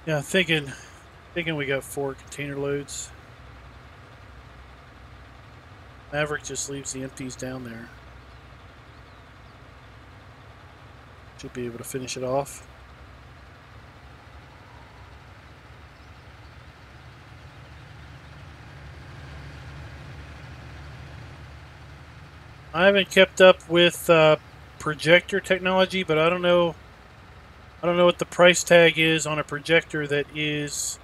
Yeah, thinking we got 4 container loads. Maverick just leaves the empties down there. Should be able to finish it off. I haven't kept up with projector technology, but I don't know what the price tag is on a projector that is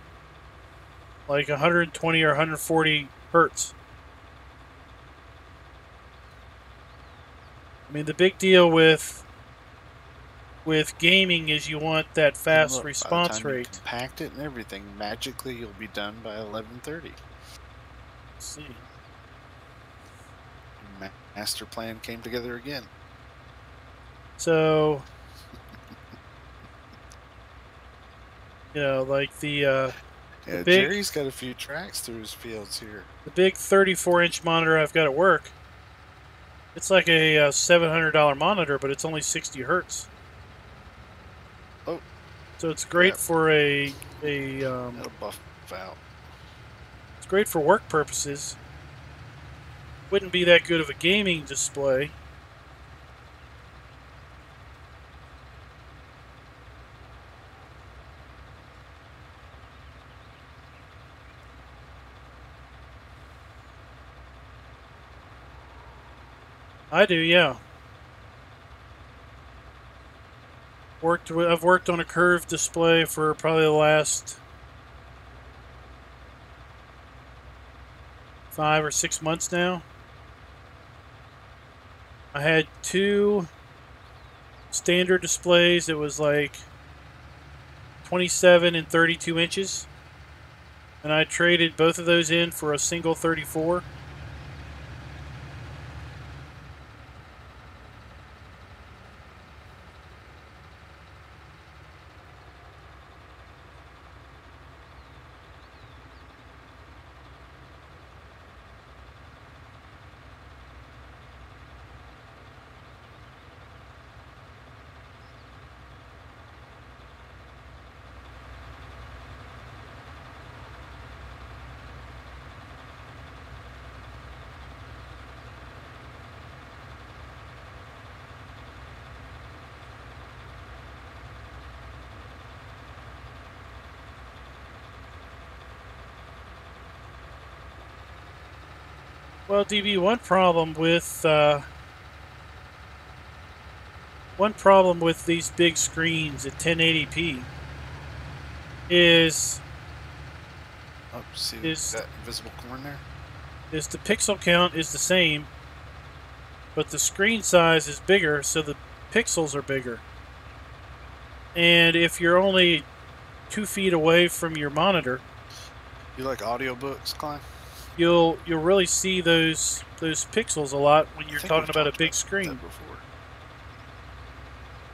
like 120 or 140 hertz. I mean, the big deal with gaming is you want that fast response rate. By the time you compact it and everything, magically you'll be done by 11:30. Let's see. Master plan came together again. So, you know, like yeah, Jerry's got a few tracks through his fields here. The big 34-inch monitor I've got at work, it's like a $700 monitor, but it's only 60 hertz. Oh, so it's great for it'll buff out. It's great for work purposes. Wouldn't be that good of a gaming display. I do, yeah. I've worked on a curved display for probably the last 5 or 6 months now. I had 2 standard displays. It was like 27 and 32 inches. And I traded both of those in for a single 34. Well, DB, one problem with these big screens at 1080p is that invisible corn there? Is the pixel count is the same, but the screen size is bigger, so the pixels are bigger. And if you're only 2 feet away from your monitor, you like audiobooks, Klein? You'll really see those pixels a lot when you're talking about a big screen. Before.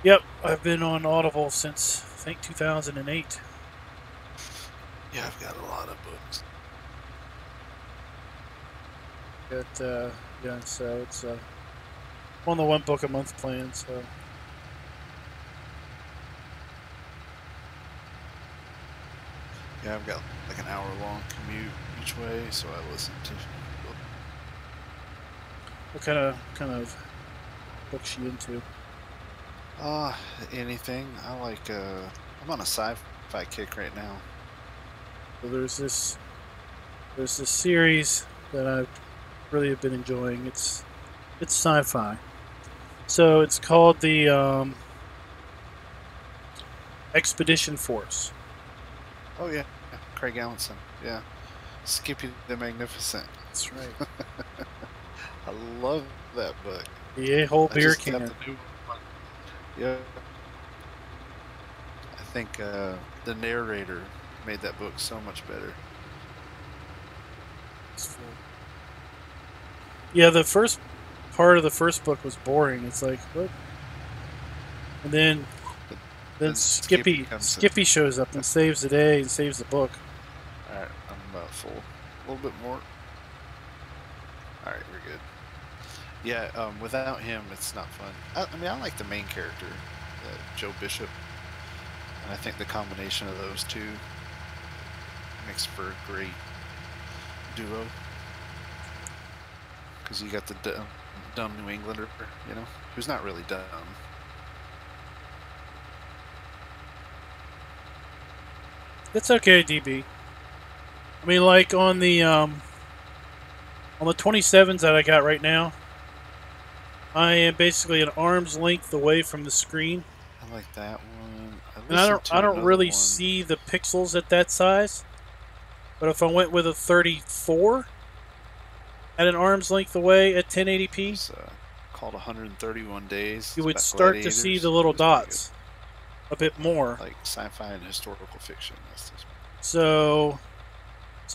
Yep, I've been on Audible since I think 2008. Yeah, I've got a lot of books. Yeah, so it's on the 1 book a month plan. So yeah, I've got like an hour-long commute each way, so I listen to. What kind of books you into? Anything. I like. I'm on a sci-fi kick right now. So there's this there's this series that I really have been enjoying. It's sci-fi, so it's called the Expedition Force. Oh yeah, Craig Allenson. Yeah, Skippy the Magnificent. That's right. I love that book. The whole I beer just can. have the new one. Yeah, I think the narrator made that book so much better. Yeah, the first part of the first book was boring. It's like what? And then Skippy shows up and saves the day and saves the book. All right, I'm about full. A little bit more. All right, we're good. Yeah, without him, it's not fun. I mean, I like the main character, Joe Bishop, and I think the combination of those two makes for a great duo. Because you got the dumb New Englander, you know, who's not really dumb. It's okay, DB. I mean, like on the 27s that I got right now, I am basically an arm's length away from the screen. I like that one. And I don't really see the pixels at that size. But if I went with a 34 at an arm's length away at 1080p, it's called 131 Days. You would start to see the little dots a bit more. Like sci-fi and historical fiction. So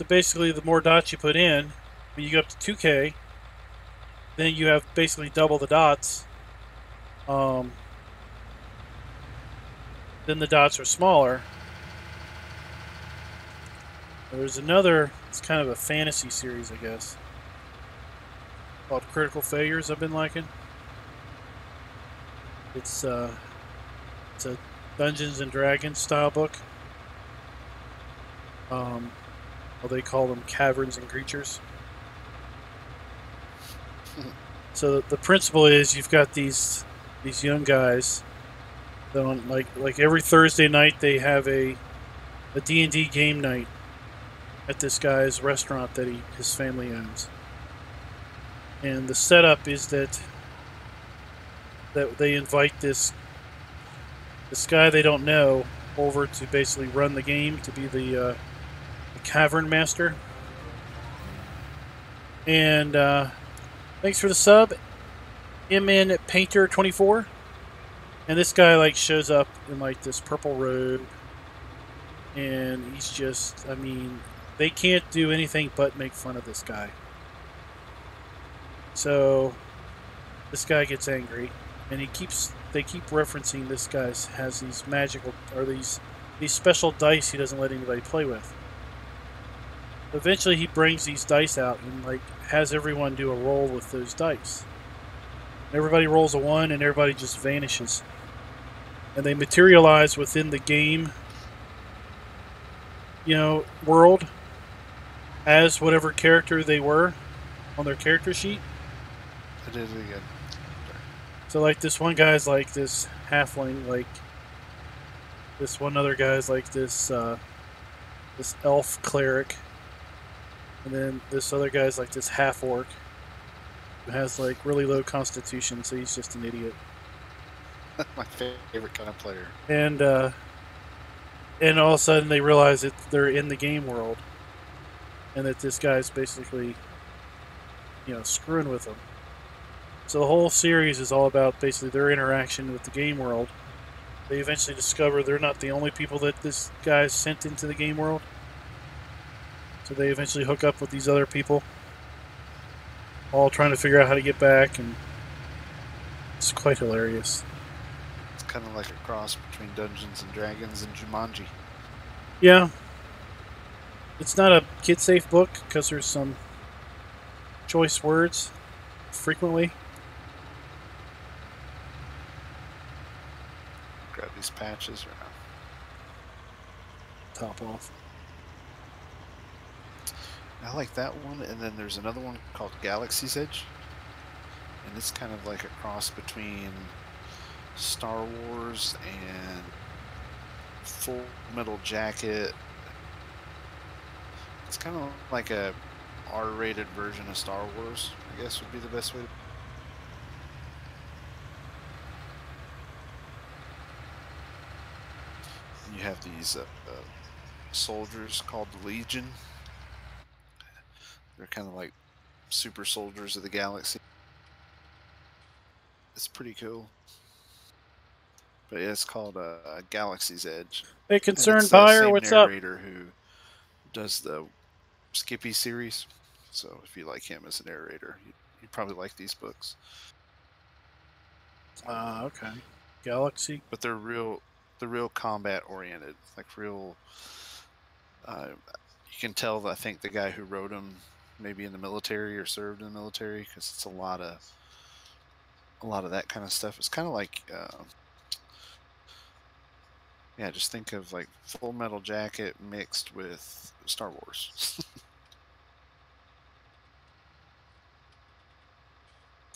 basically, the more dots you put in, when you go up to 2K, then you have basically double the dots. Then the dots are smaller. There's another, it's kind of a fantasy series, I guess, called Critical Failures I've been liking. It's a Dungeons and Dragons style book. Well, they call them caverns and creatures. So the principle is you've got these young guys that on like every Thursday night they have a D&D game night at this guy's restaurant that his family owns. And the setup is that they invite this guy they don't know over to basically run the game, to be the cavern master. And thanks for the sub, MN Painter 24. And this guy like shows up in like this purple robe, and he's just, I mean, they can't do anything but make fun of this guy. So this guy gets angry, and they keep referencing this guy has these magical, or these special dice he doesn't let anybody play with. Eventually he brings these dice out and like has everyone do a roll with those dice. Everybody rolls a 1 and everybody just vanishes. And they materialize within the game, world as whatever character they were on their character sheet. It is again. So like this one guy's like this halfling, like this one other guy's like this elf cleric, and then this other guy's like this half orc who has like really low constitution, so he's just an idiot. My favorite kind of player. And all of a sudden they realize that they're in the game world, and that this guy's basically, screwing with them. So the whole series is all about basically their interaction with the game world. They eventually discover they're not the only people that this guy's sent into the game world. So they eventually hook up with these other people, all trying to figure out how to get back, and it's quite hilarious. It's kind of like a cross between Dungeons and Dragons and Jumanji. Yeah. It's not a kid-safe book because there's some choice words frequently. Grab these patches or no? Top off. I like that one, and then there's another one called Galaxy's Edge, and it's kind of like a cross between Star Wars and Full Metal Jacket, It's kind of like a R-rated version of Star Wars, I guess would be the best way to. You have these soldiers called the Legion. They're kind of like super soldiers of the galaxy. It's pretty cool. But yeah, it's called Galaxy's Edge. Hey, And Concerned it's the Buyer, same what's up? narrator who does the Skippy series. So if you like him as a narrator, you'd probably like these books. Okay. Galaxy. But they're real combat oriented, like real. You can tell, I think, the guy who wrote them maybe in the military or served in the military, because it's a lot of that kind of stuff. It's kind of like, yeah, just think of like Full Metal Jacket mixed with Star Wars.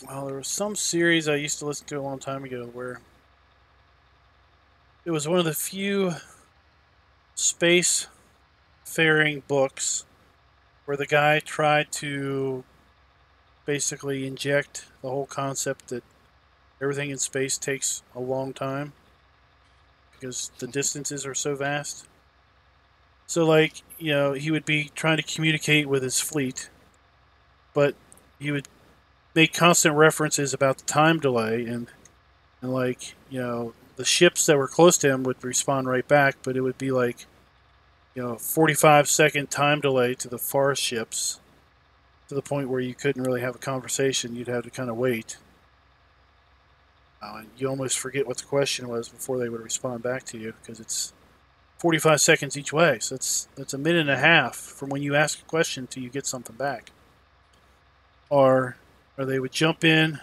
Well, there was some series I used to listen to a long time ago where it was one of the few space-faring books where the guy tried to basically inject the whole concept that everything in space takes a long time because the distances are so vast. So, like, he would be trying to communicate with his fleet, but he would make constant references about the time delay, and like, the ships that were close to him would respond right back, but it would be like, 45-second time delay to the far ships, to the point where you couldn't really have a conversation. You'd have to kind of wait. And you almost forget what the question was before they would respond back to you, because it's 45 seconds each way. So that's a minute and a half from when you ask a question till you get something back. Or they would jump in.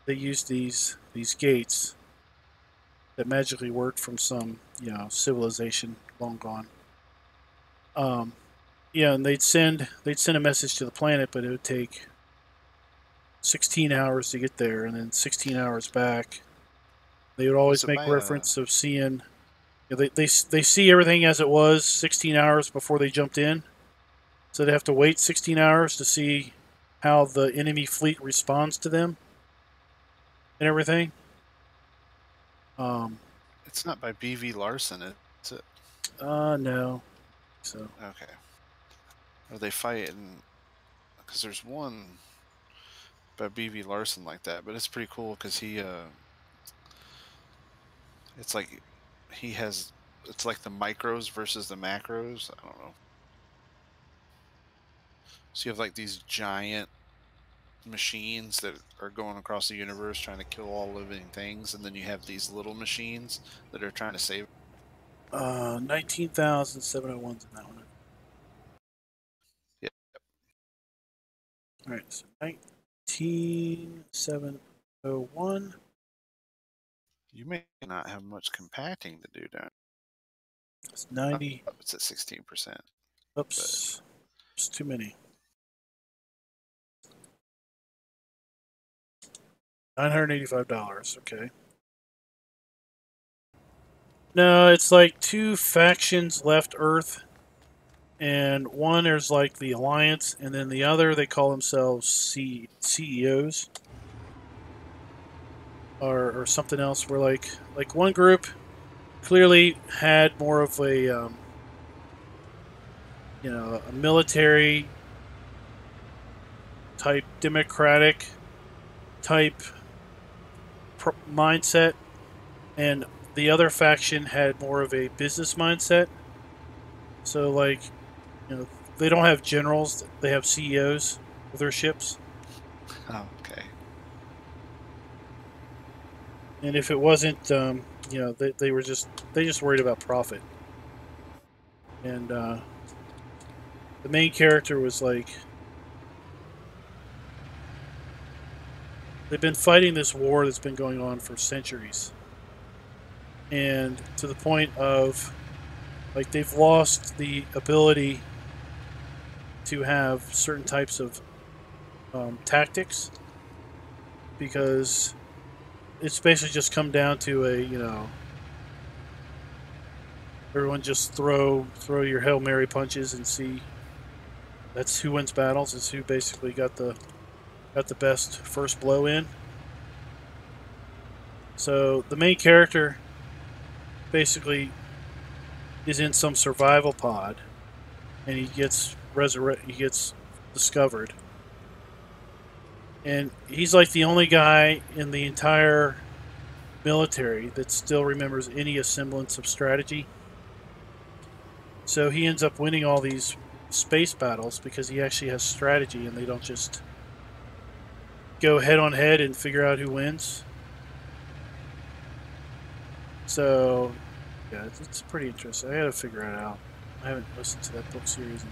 They used these gates that magically worked from some civilization long gone. Yeah, and they'd send a message to the planet, but it would take 16 hours to get there, and then 16 hours back. They would always make reference of seeing. They see everything as it was 16 hours before they jumped in, so they have to wait 16 hours to see how the enemy fleet responds to them and everything. It's not by B.V. Larson, is it? No. So. Okay. Are they fighting? Because there's one by B.V. Larson like that, but it's pretty cool because he, it's like it's like the micros versus the macros. I don't know. So you have like these giant machines that are going across the universe trying to kill all living things, and then you have these little machines that are trying to save. 19,701's in that one. Yep. All right, so 19,701. You may not have much compacting to do down. It's 90. It's at 16%. Oops, it's too many. $985. Okay. No, it's like two factions left Earth, and one is like the Alliance, and then the other they call themselves CEOs or something else. Where like one group clearly had more of a a military type, democratic type mindset, and the other faction had more of a business mindset. So, like, they don't have generals; they have CEOs of their ships. Oh, okay. And if it wasn't, they just worried about profit. And the main character was like, they've been fighting this war that's been going on for centuries. And to the point of, like, they've lost the ability to have certain types of tactics, because it's basically just come down to Everyone just throw your Hail Mary punches and see. That's who wins battles. It's who basically got the best first blow in. So the main character basically is in some survival pod, and he gets discovered, and he's like the only guy in the entire military that still remembers any semblance of strategy. So he ends up winning all these space battles because he actually has strategy, and they don't just go head on head and figure out who wins. So yeah, it's pretty interesting. I gotta figure it out. I haven't listened to that book series.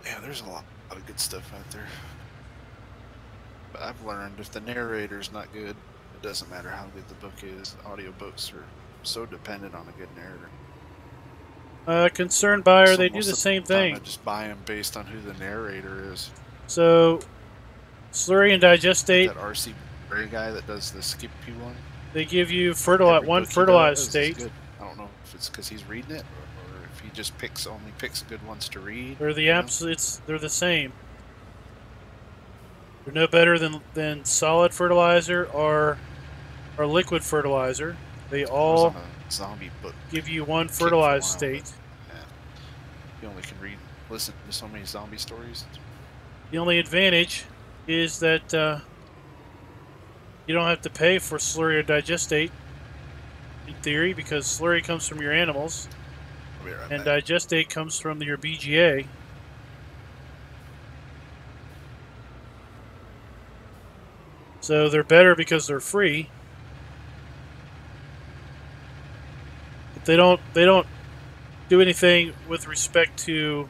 Yeah, there's a lot of good stuff out there. But I've learned if the narrator's not good, it doesn't matter how good the book is. Audiobooks are so dependent on a good narrator. Concerned buyer, So they do most the of same time thing. I just buy them based on who the narrator is. So, slurry and digestate. That RC Gray guy that does the Skippy one. They give you Every one book he fertilized does is state. good. I don't know if it's because he's reading it or if he just only picks good ones to read. They're they're the same. They're no better than solid fertilizer or liquid fertilizer. They all zombie book give you one fertilized state. Yeah. You only can listen to so many zombie stories. The only advantage is that you don't have to pay for slurry or digestate, in theory, because slurry comes from your animals, and digestate comes from your BGA. So they're better because they're free. But they don't do anything with respect to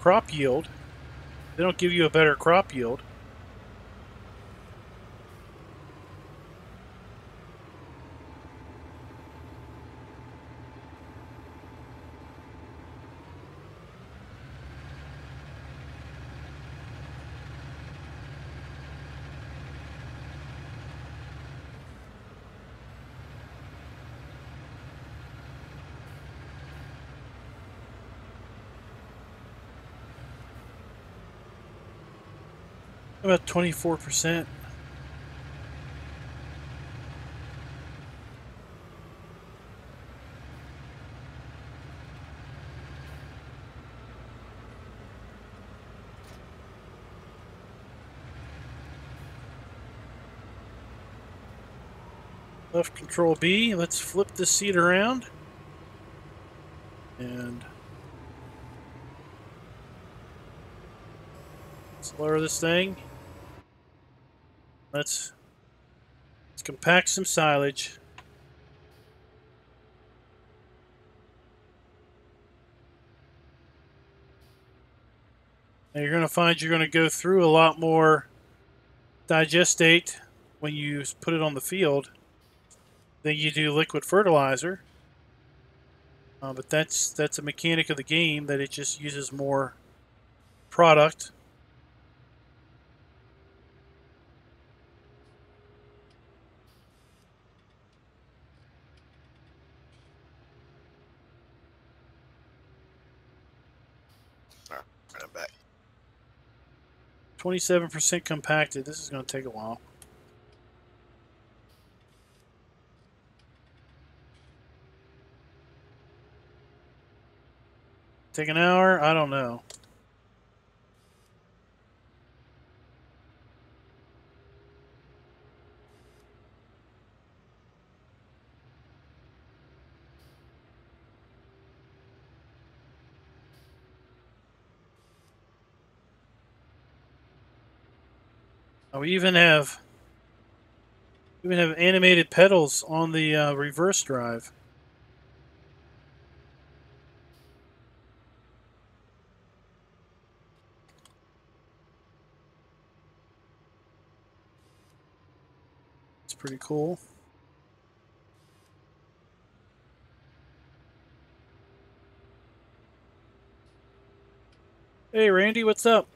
crop yield. They don't give you a better crop yield. About 24%. Left Control B. Let's flip this seat around. And let's lower this thing. Let's compact some silage. Now you're going to find you're going to go through a lot more digestate when you put it on the field than you do liquid fertilizer. But that's a mechanic of the game, that it just uses more product. All right, I'm back. 27% compacted. This is going to take a while. Take an hour? I don't know. Oh, we even have animated pedals on the reverse drive. It's pretty cool. Hey, Randy, what's up?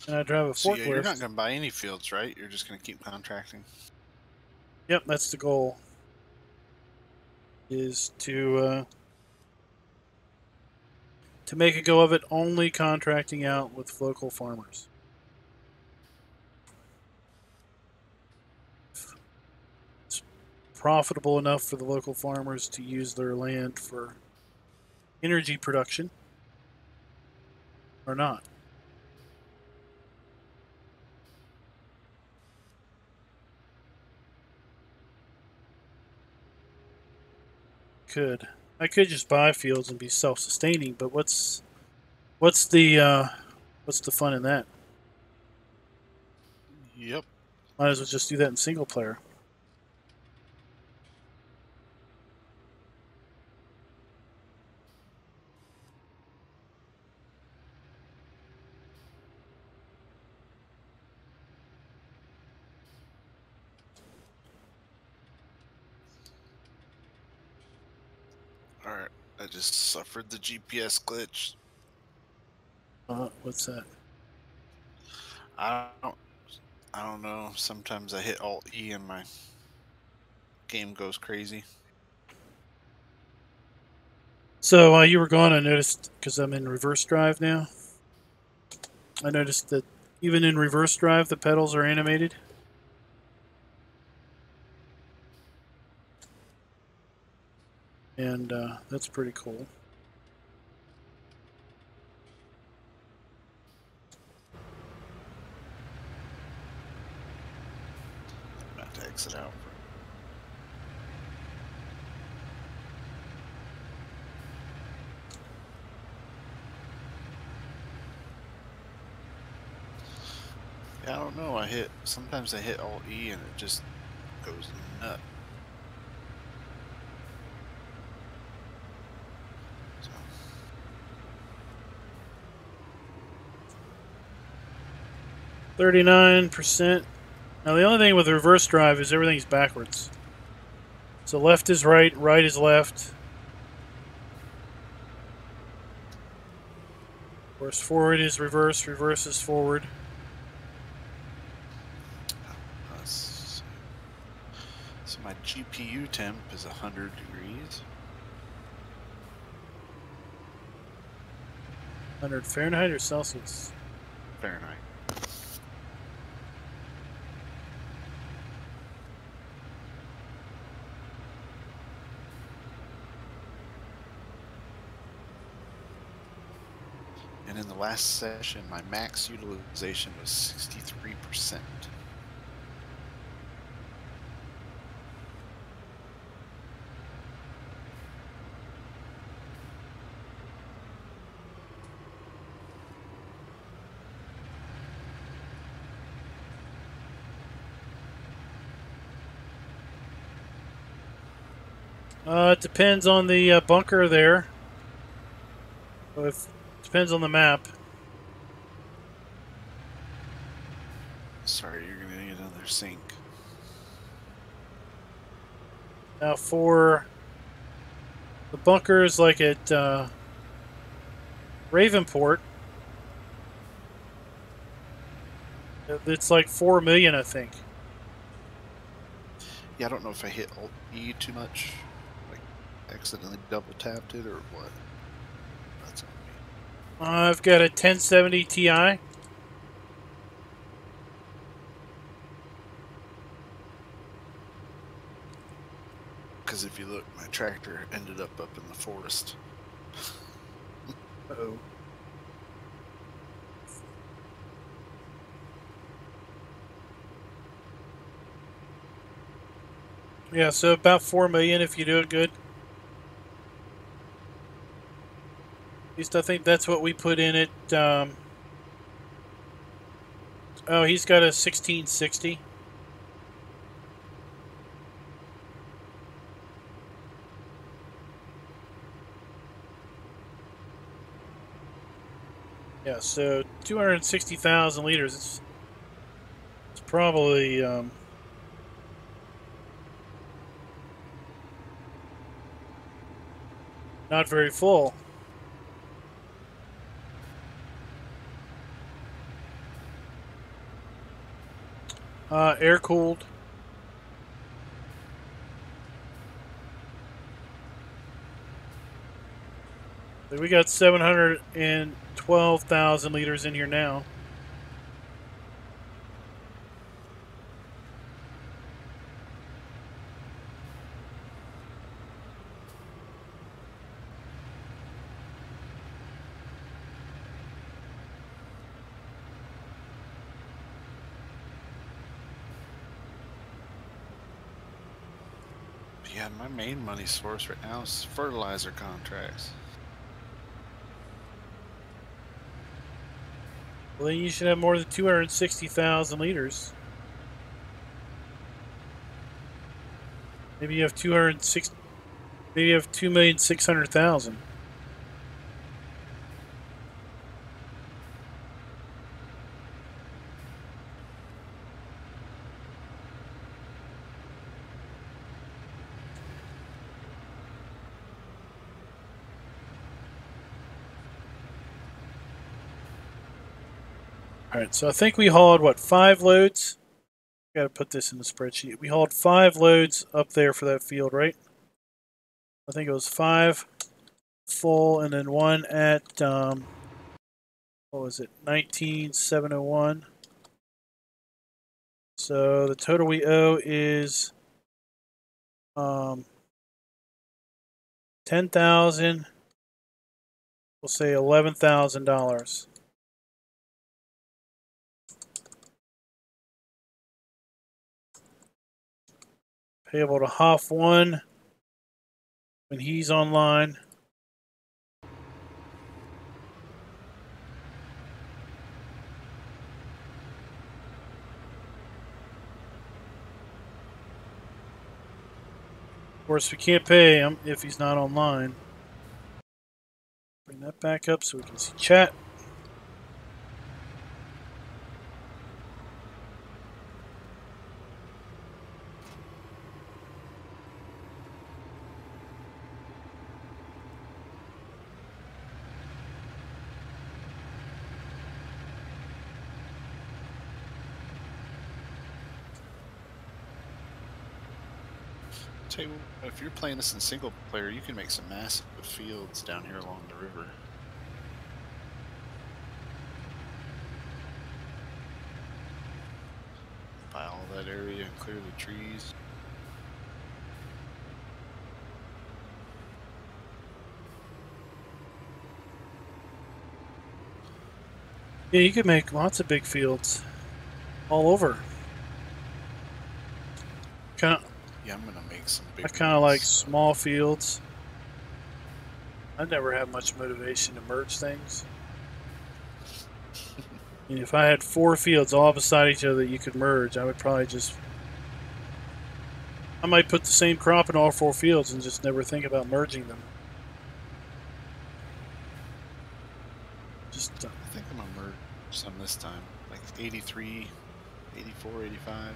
and I drive a So yeah, you're not forklift. going to buy any fields, right? You're just going to keep contracting. Yep, that's the goal. Is to make a go of it, only contracting out with local farmers. It's profitable enough for the local farmers to use their land for energy production or not. I could just buy fields and be self-sustaining, but what's the fun in that? Yep. Might as well just do that in single player. All right. I just suffered the GPS glitch. What's that? I don't. I don't know. Sometimes I hit Alt E and my game goes crazy. So while you were gone, I noticed, because I'm in reverse drive now, I noticed that even in reverse drive, the pedals are animated. And that's pretty cool. I'm about to exit out. Yeah, I don't know. Sometimes I hit Alt E and it just goes nuts. So. 39%. Now the only thing with reverse drive is everything's backwards. So left is right, right is left. Of course, forward is reverse, reverse is forward. So my GPU temp is 100 degrees. 100 Fahrenheit or Celsius? Fahrenheit. And in the last session, my max utilization was 63%. It depends on the bunker there. Depends on the map. Sorry, you're gonna need another sink. Now for the bunkers like at Ravenport, it's like 4 million, I think. Yeah, I don't know if I hit Alt E too much, like accidentally double tapped it or what. That's on me. I've got a 1070 Ti. Because if you look, my tractor ended up in the forest. Uh-oh. Yeah, so about 4 million if you do it good. At least I think that's what we put in it. Oh, he's got a 1660. Yeah, so 260,000 liters. It's probably not very full. Air cooled. We got 712,000 liters in here now. Yeah, my main money source right now is fertilizer contracts. Well, then you should have more than 260,000 liters. Maybe you have 206. Maybe you have 2,600,000. All right, so I think we hauled, what, 5 loads? Got to put this in the spreadsheet. We hauled 5 loads up there for that field, right? I think it was 5 full and then 1 at, what was it, 19,701. So the total we owe is 10,000. We'll say $11,000. Payable to Hoff 1 when he's online. Of course, we can't pay him if he's not online. Bring that back up so we can see chat. Tell you what, if you're playing this in single player, you can make some massive fields down here along the river. Buy all that area and clear the trees. Yeah, you could make lots of big fields all over. Yeah, I'm gonna make some big. I kind of like small fields. I never had much motivation to merge things. And if I had 4 fields all beside each other that you could merge, I would probably just... I might put the same crop in all 4 fields and just never think about merging them. I think I'm gonna merge some this time, like 83, 84, 85.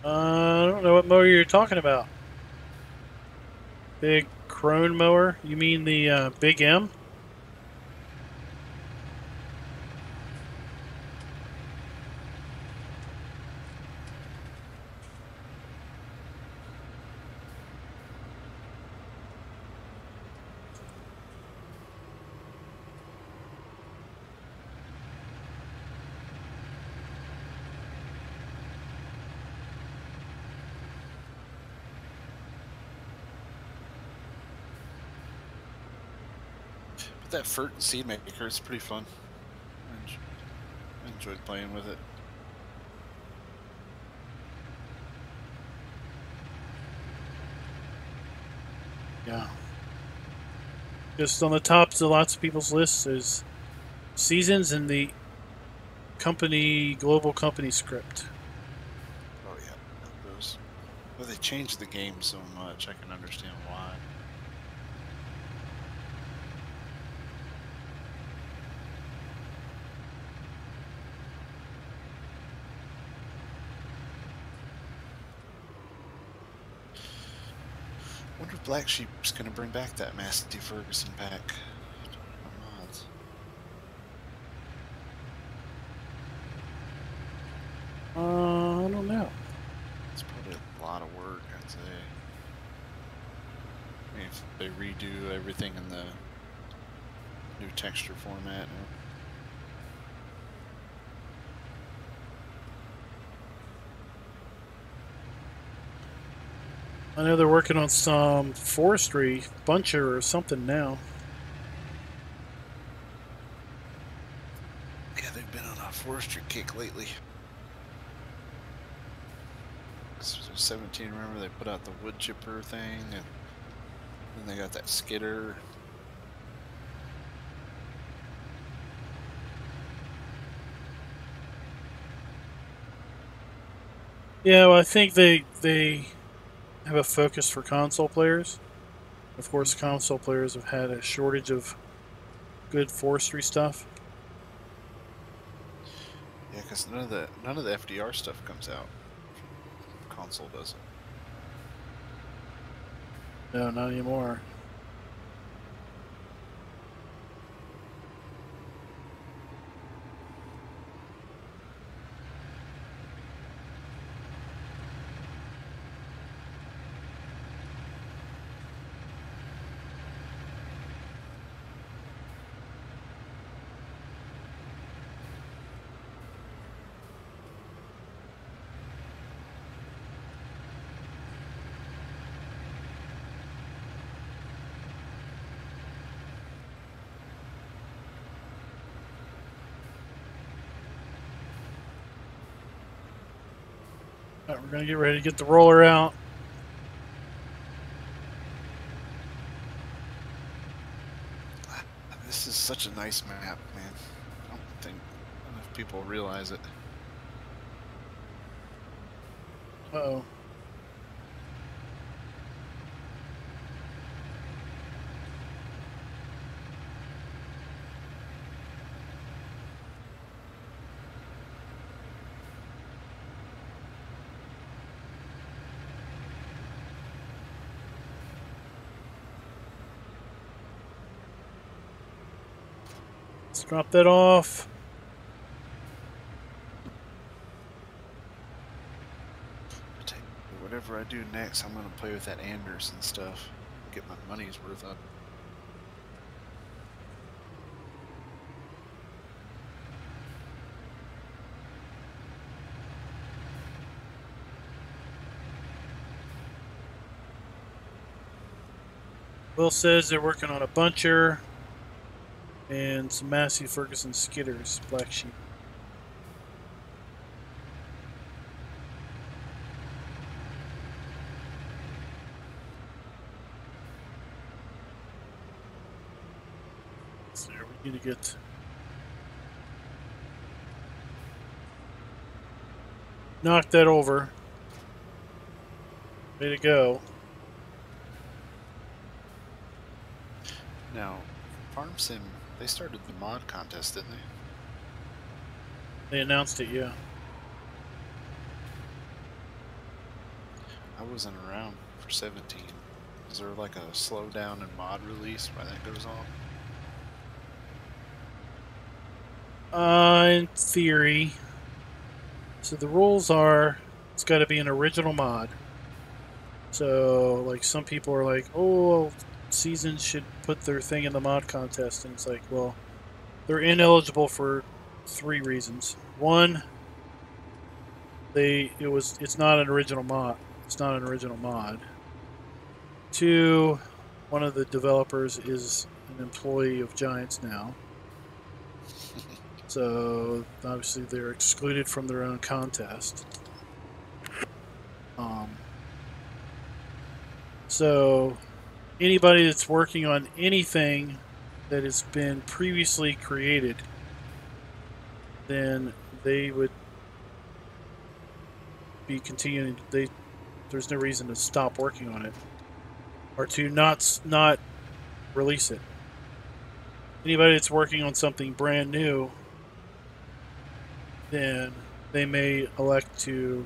I don't know what mower you're talking about. Big crone mower? You mean the Big M? That Fert seed maker is pretty fun. I enjoyed playing with it. Yeah. Just on the tops of lots of people's lists is seasons and the global company script. Oh yeah, those. Well, they changed the game so much. I can understand why. wonder if Black Sheep's gonna bring back that Massey Ferguson pack. Mods. I don't know. It's probably a lot of work, I'd say. I mean, if they redo everything in the new texture format. I know they're working on some forestry buncher or something now. Yeah, they've been on a forestry kick lately. 17, remember they put out the wood chipper thing, and then they got that skidder. Yeah, well, I think they have a focus for console players. Of course, console players have had a shortage of good forestry stuff. Yeah, because none of the FDR stuff comes out. Console doesn't. No, not anymore. All right, we're going to get ready to get the roller out. This is such a nice map, man. I don't think enough people realize it. Uh-oh. Let's drop that off. Whatever I do next, I'm going to play with that Anderson stuff. Get my money's worth up. Will says they're working on a buncher and some Massey Ferguson skidders, Black Sheep. So we need to get knock that over. Way to go. Now, Farm Sim, they started the mod contest, didn't they? They announced it, yeah. I wasn't around for 17. Is there like a slowdown in mod release when that goes on? In theory. So the rules are, it's got to be an original mod. So, like, some people are like, oh, Seasons should put their thing in the mod contest. And it's like, well, they're ineligible for 3 reasons. One, it's not an original mod. It's not an original mod. 2, one of the developers is an employee of Giants now. So obviously they're excluded from their own contest. So anybody that's working on anything that has been previously created, then they would be continuing. There's no reason to stop working on it or to not release it. Anybody that's working on something brand new, then they may elect to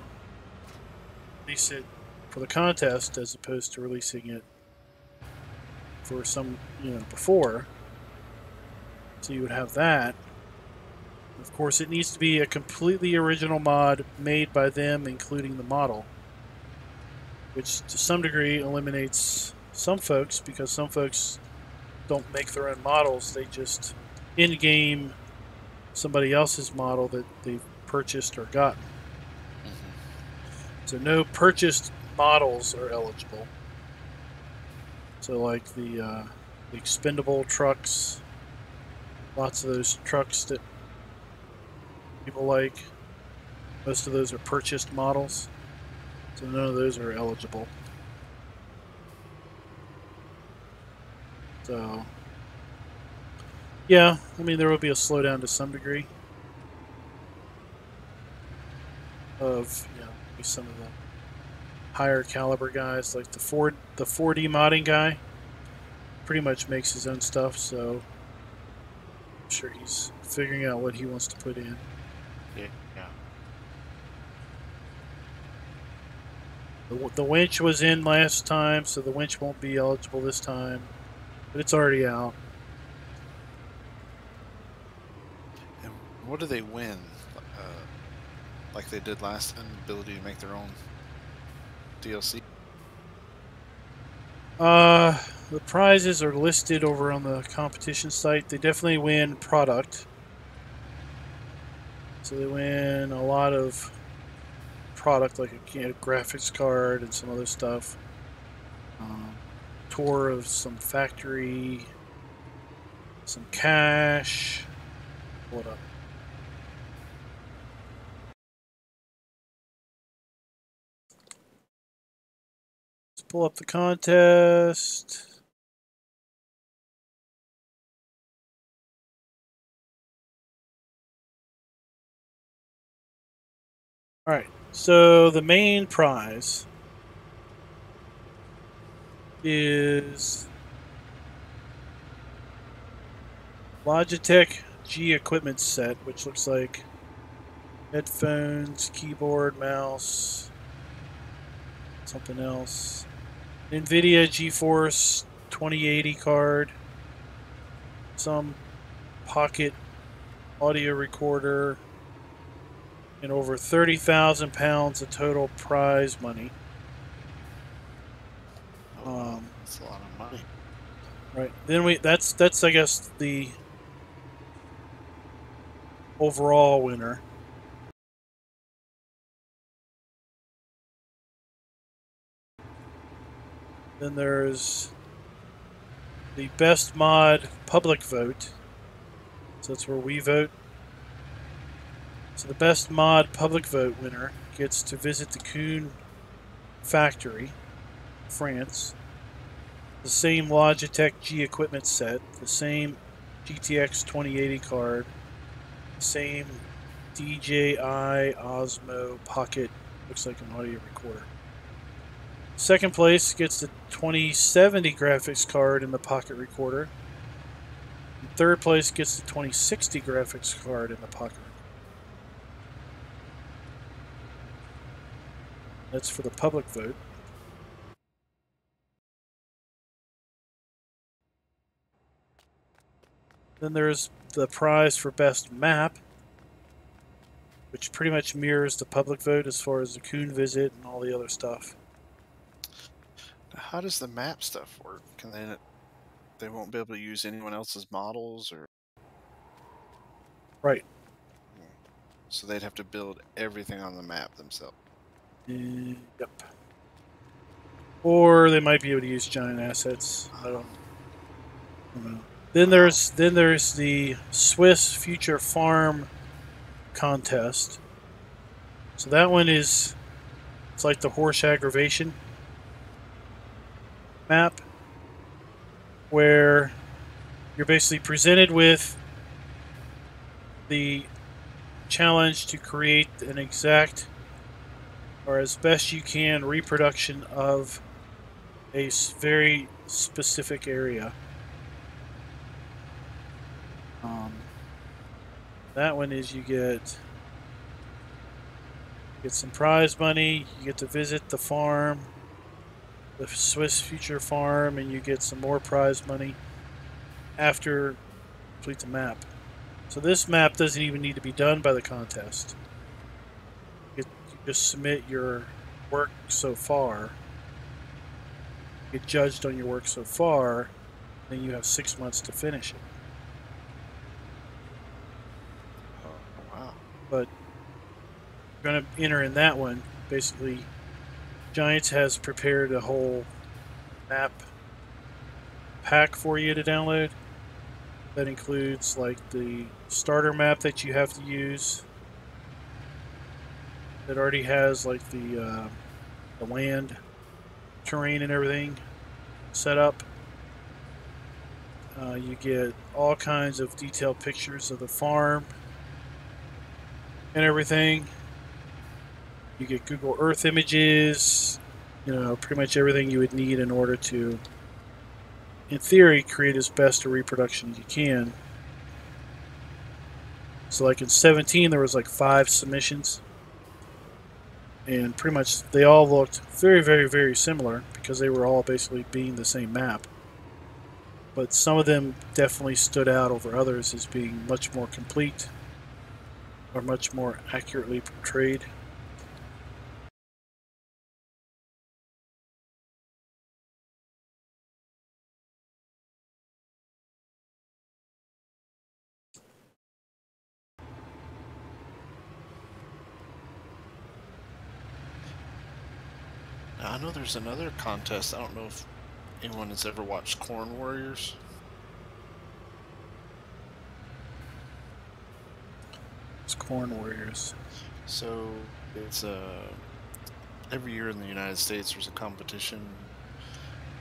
release it for the contest as opposed to releasing it for some, before. So you would have that. Of course, it needs to be a completely original mod made by them, including the model, which to some degree eliminates some folks, because some folks don't make their own models. They just in-game somebody else's model that they've purchased or gotten. So no purchased models are eligible. So like the expendable trucks, lots of those trucks that people like, most of those are purchased models. So none of those are eligible. So yeah, I mean, there will be a slowdown to some degree of, maybe some of the higher caliber guys, like the 4D modding guy pretty much makes his own stuff, so I'm sure he's figuring out what he wants to put in. Yeah. The winch was in last time, so the winch won't be eligible this time, but it's already out. And what do they win? Like they did last time, the ability to make their own DLC? The prizes are listed over on the competition site. They definitely win product. So they win a lot of product, like a graphics card and some other stuff. Tour of some factory, some cash. Pull it up. Let's pull up the contest. Alright, so the main prize is Logitech G equipment set, which looks like headphones, keyboard, mouse, something else. NVIDIA GeForce 2080 card, some pocket audio recorder, and over 30,000 pounds of total prize money. That's a lot of money. Right. Then that's I guess the overall winner. Then there's the best mod public vote. So that's where we vote. So the best mod public vote winner gets to visit the Kuhn factory, France. The same Logitech G equipment set, the same GTX 2080 card, the same DJI Osmo Pocket, looks like an audio recorder. Second place gets the 2070 graphics card in the pocket recorder. And third place gets the 2060 graphics card in the pocket recorder. That's for the public vote. Then there's the prize for best map, which pretty much mirrors the public vote as far as the Kuhn visit and all the other stuff. How does the map stuff work? Can they won't be able to use anyone else's models, or? Right. So they'd have to build everything on the map themselves. Yep. Or they might be able to use giant assets. I don't know. Then there's the Swiss Future Farm contest. So that one it's like the horse aggravation map, where you're basically presented with the challenge to create an exact, or as best you can, reproduction of a very specific area. That one is you get some prize money, you get to visit the farm, the Swiss Future Farm, and you get some more prize money after you complete the map. So this map doesn't even need to be done by the contest. You just submit your work so far, get judged on your work so far, then you have 6 months to finish it. Oh, wow. But you're going to enter in that one. Basically, Giants has prepared a whole map pack for you to download. That includes like the starter map that you have to use. That already has like the land, terrain, and everything set up. You get all kinds of detailed pictures of the farm and everything. You get Google Earth images, pretty much everything you would need in order to, in theory, create as best a reproduction as you can. So like in 17, there was like 5 submissions. And pretty much they all looked very, very, very similar because they were all basically being the same map. But some of them definitely stood out over others as being much more complete or much more accurately portrayed. Now, I know there's another contest. I don't know if anyone has ever watched Corn Warriors. It's Corn Warriors. So it's every year in the United States there's a competition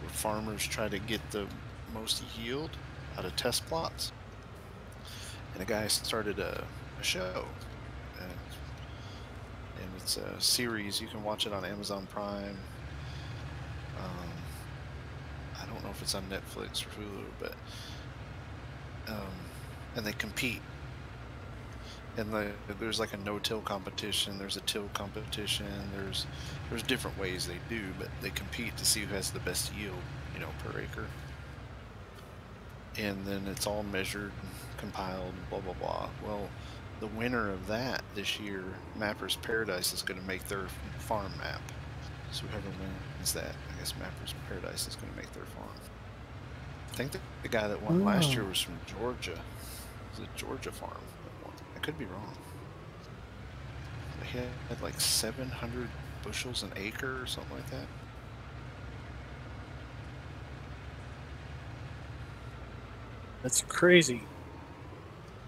where farmers try to get the most yield out of test plots. And a guy started a show, and it's a series. You can watch it on Amazon Prime. I don't know if it's on Netflix or Hulu, but and they compete. And there's like a no-till competition. There's a till competition. There's different ways they do, but they compete to see who has the best yield, per acre. And then it's all measured and compiled and blah, blah, blah. Well, the winner of that this year, Mapper's Paradise, is going to make their farm map. So whoever wins that, I guess Mapper's Paradise is going to make their farm. I think the guy that won last year was from Georgia. It was a Georgia farm that won. I could be wrong. He had like 700 bushels an acre or something like that. That's crazy.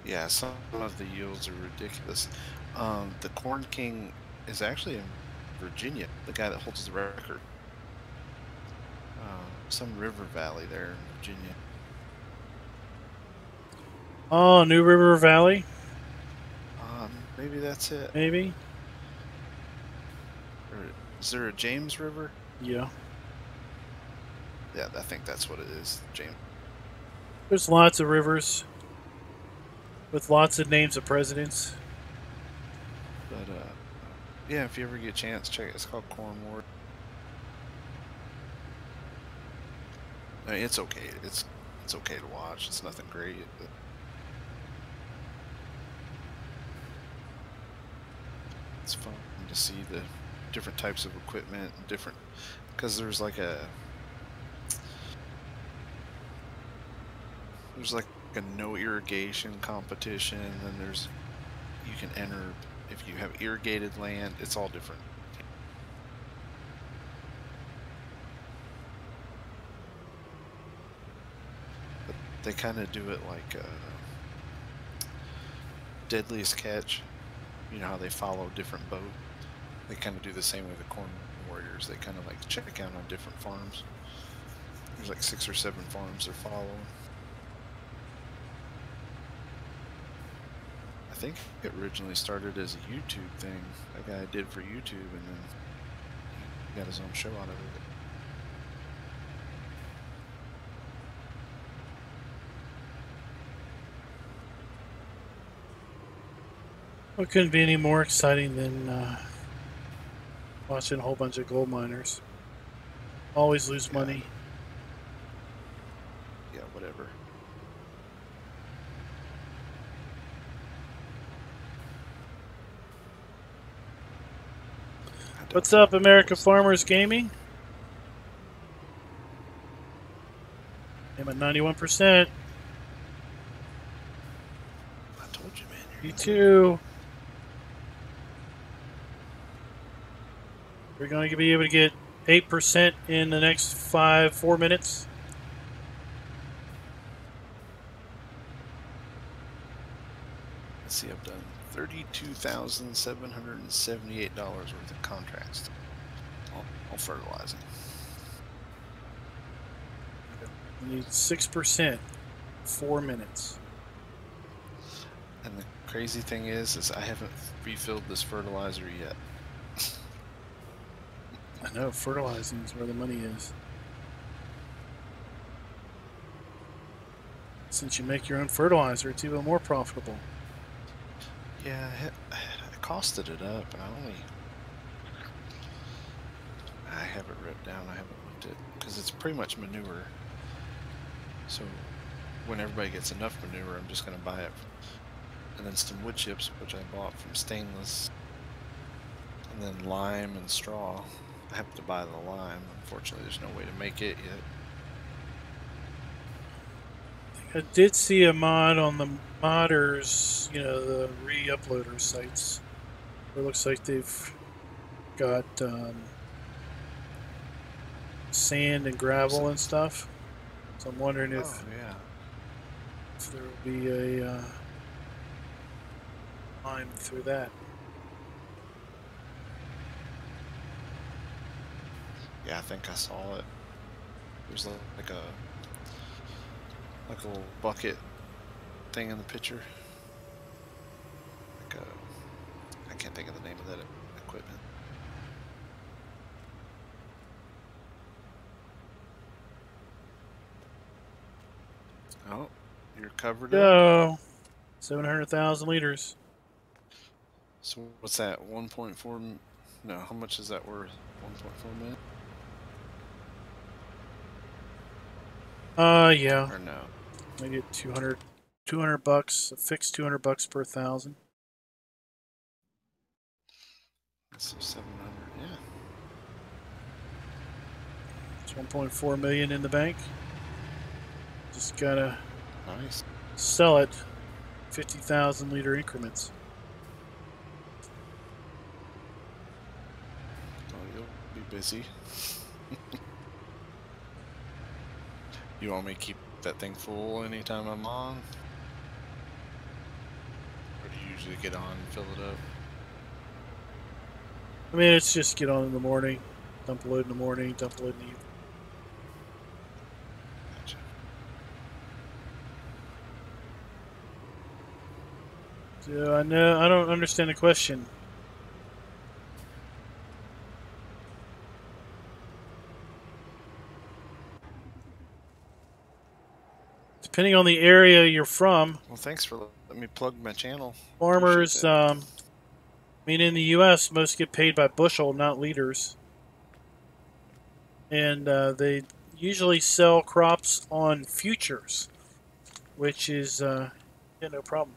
Yeah, some of the yields are ridiculous. The Corn King is actually in Virginia, the guy that holds the record. Some river valley there in Virginia. Oh, New River Valley? Maybe that's it. Maybe? Or is there a James River? Yeah. Yeah, I think that's what it is, James. There's lots of rivers with lots of names of presidents. But, yeah, if you ever get a chance, check it. It's called Corn War. I mean, it's okay. It's okay to watch. It's nothing great, but it's fun to see the different types of equipment and different, because there's like a no irrigation competition, and there's, you can enter if you have irrigated land. It's all different. But they kind of do it like Deadliest Catch. You know how they follow different boats? They kind of do the same with the Corn Warriors. They kind of like check out on different farms. There's like 6 or 7 farms they're following. I think it originally started as a YouTube thing. That guy did for YouTube, and then he got his own show out of it. It couldn't be any more exciting than watching a whole bunch of gold miners. Always lose Yeah. money. Yeah, whatever. What's up, America Farmers Gaming? I'm at 91%. I told you, man. You too. We're going to be able to get 8% in the next 4 minutes. Let's see, I've done $32,778 worth of contracts. All fertilizing. We need 6%. 4 minutes. And the crazy thing is I haven't refilled this fertilizer yet. I know, fertilizing is where the money is. Since you make your own fertilizer, it's even more profitable. Yeah, I costed it up, and I have it written down. I haven't looked at it because it's pretty much manure. So when everybody gets enough manure, I'm just going to buy it. And then some wood chips, which I bought from Stainless. And then lime and straw. I have to buy the lime. Unfortunately, there's no way to make it yet. I did see a mod on the modders, the re-uploader sites. It looks like they've got sand and gravel and stuff. So I'm wondering if there will be a lime through that. Yeah, I think I saw it. There's like a little bucket thing in the picture. I can't think of the name of that equipment. Oh, you're covered up. 700,000 liters. So what's that? 1.4? No, how much is that worth? 1.4 million? Yeah. Or no? I get 200 bucks, a fixed 200 bucks per 1,000. So 700, yeah. It's 1.4 million in the bank. Just gotta sell it 50,000 liter increments. Oh, you'll be busy. You want me to keep that thing full anytime I'm on? Or do you usually get on and fill it up? I mean, it's just get on in the morning, dump a load in the morning, dump a load in the evening. Gotcha. So I don't understand the question. Depending on the area you're from. Well, thanks for letting me plug my channel. Farmers, I mean, in the U.S., most get paid by bushel, not liters. And they usually sell crops on futures, which is, no problem.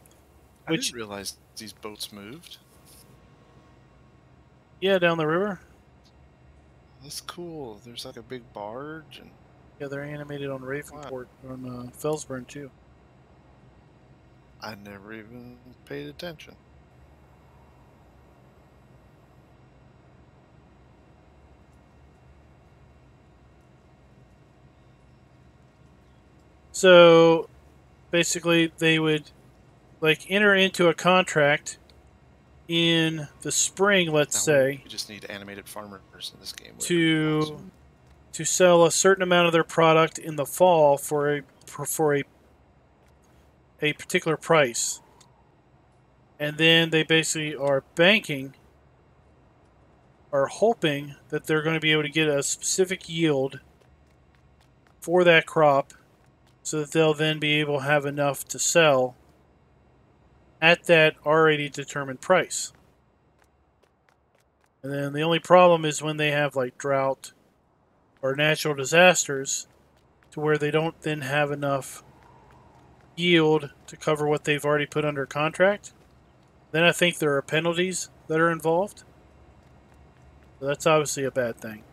I didn't realize these boats moved. Yeah, down the river. That's cool. There's like a big barge. And yeah, they're animated on Ravenport, on Felsburn, too. I never even paid attention. So basically they would enter into a contract in the spring, let's say. We just need animated farmers in this game. To sell a certain amount of their product in the fall for a particular price. And then they basically are hoping that they're going to be able to get a specific yield for that crop so that they'll then be able to have enough to sell at that already determined price. And then the only problem is when they have drought or natural disasters to where they don't then have enough yield to cover what they've already put under contract, then I think there are penalties that are involved. So that's obviously a bad thing.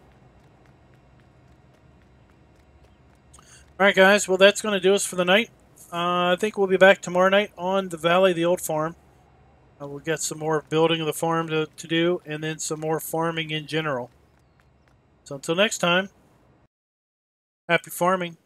All right, guys. Well, that's going to do us for the night. I think we'll be back tomorrow night on the Valley of the Old Farm. We'll get some more building of the farm to do, and then some more farming in general. So until next time, happy farming.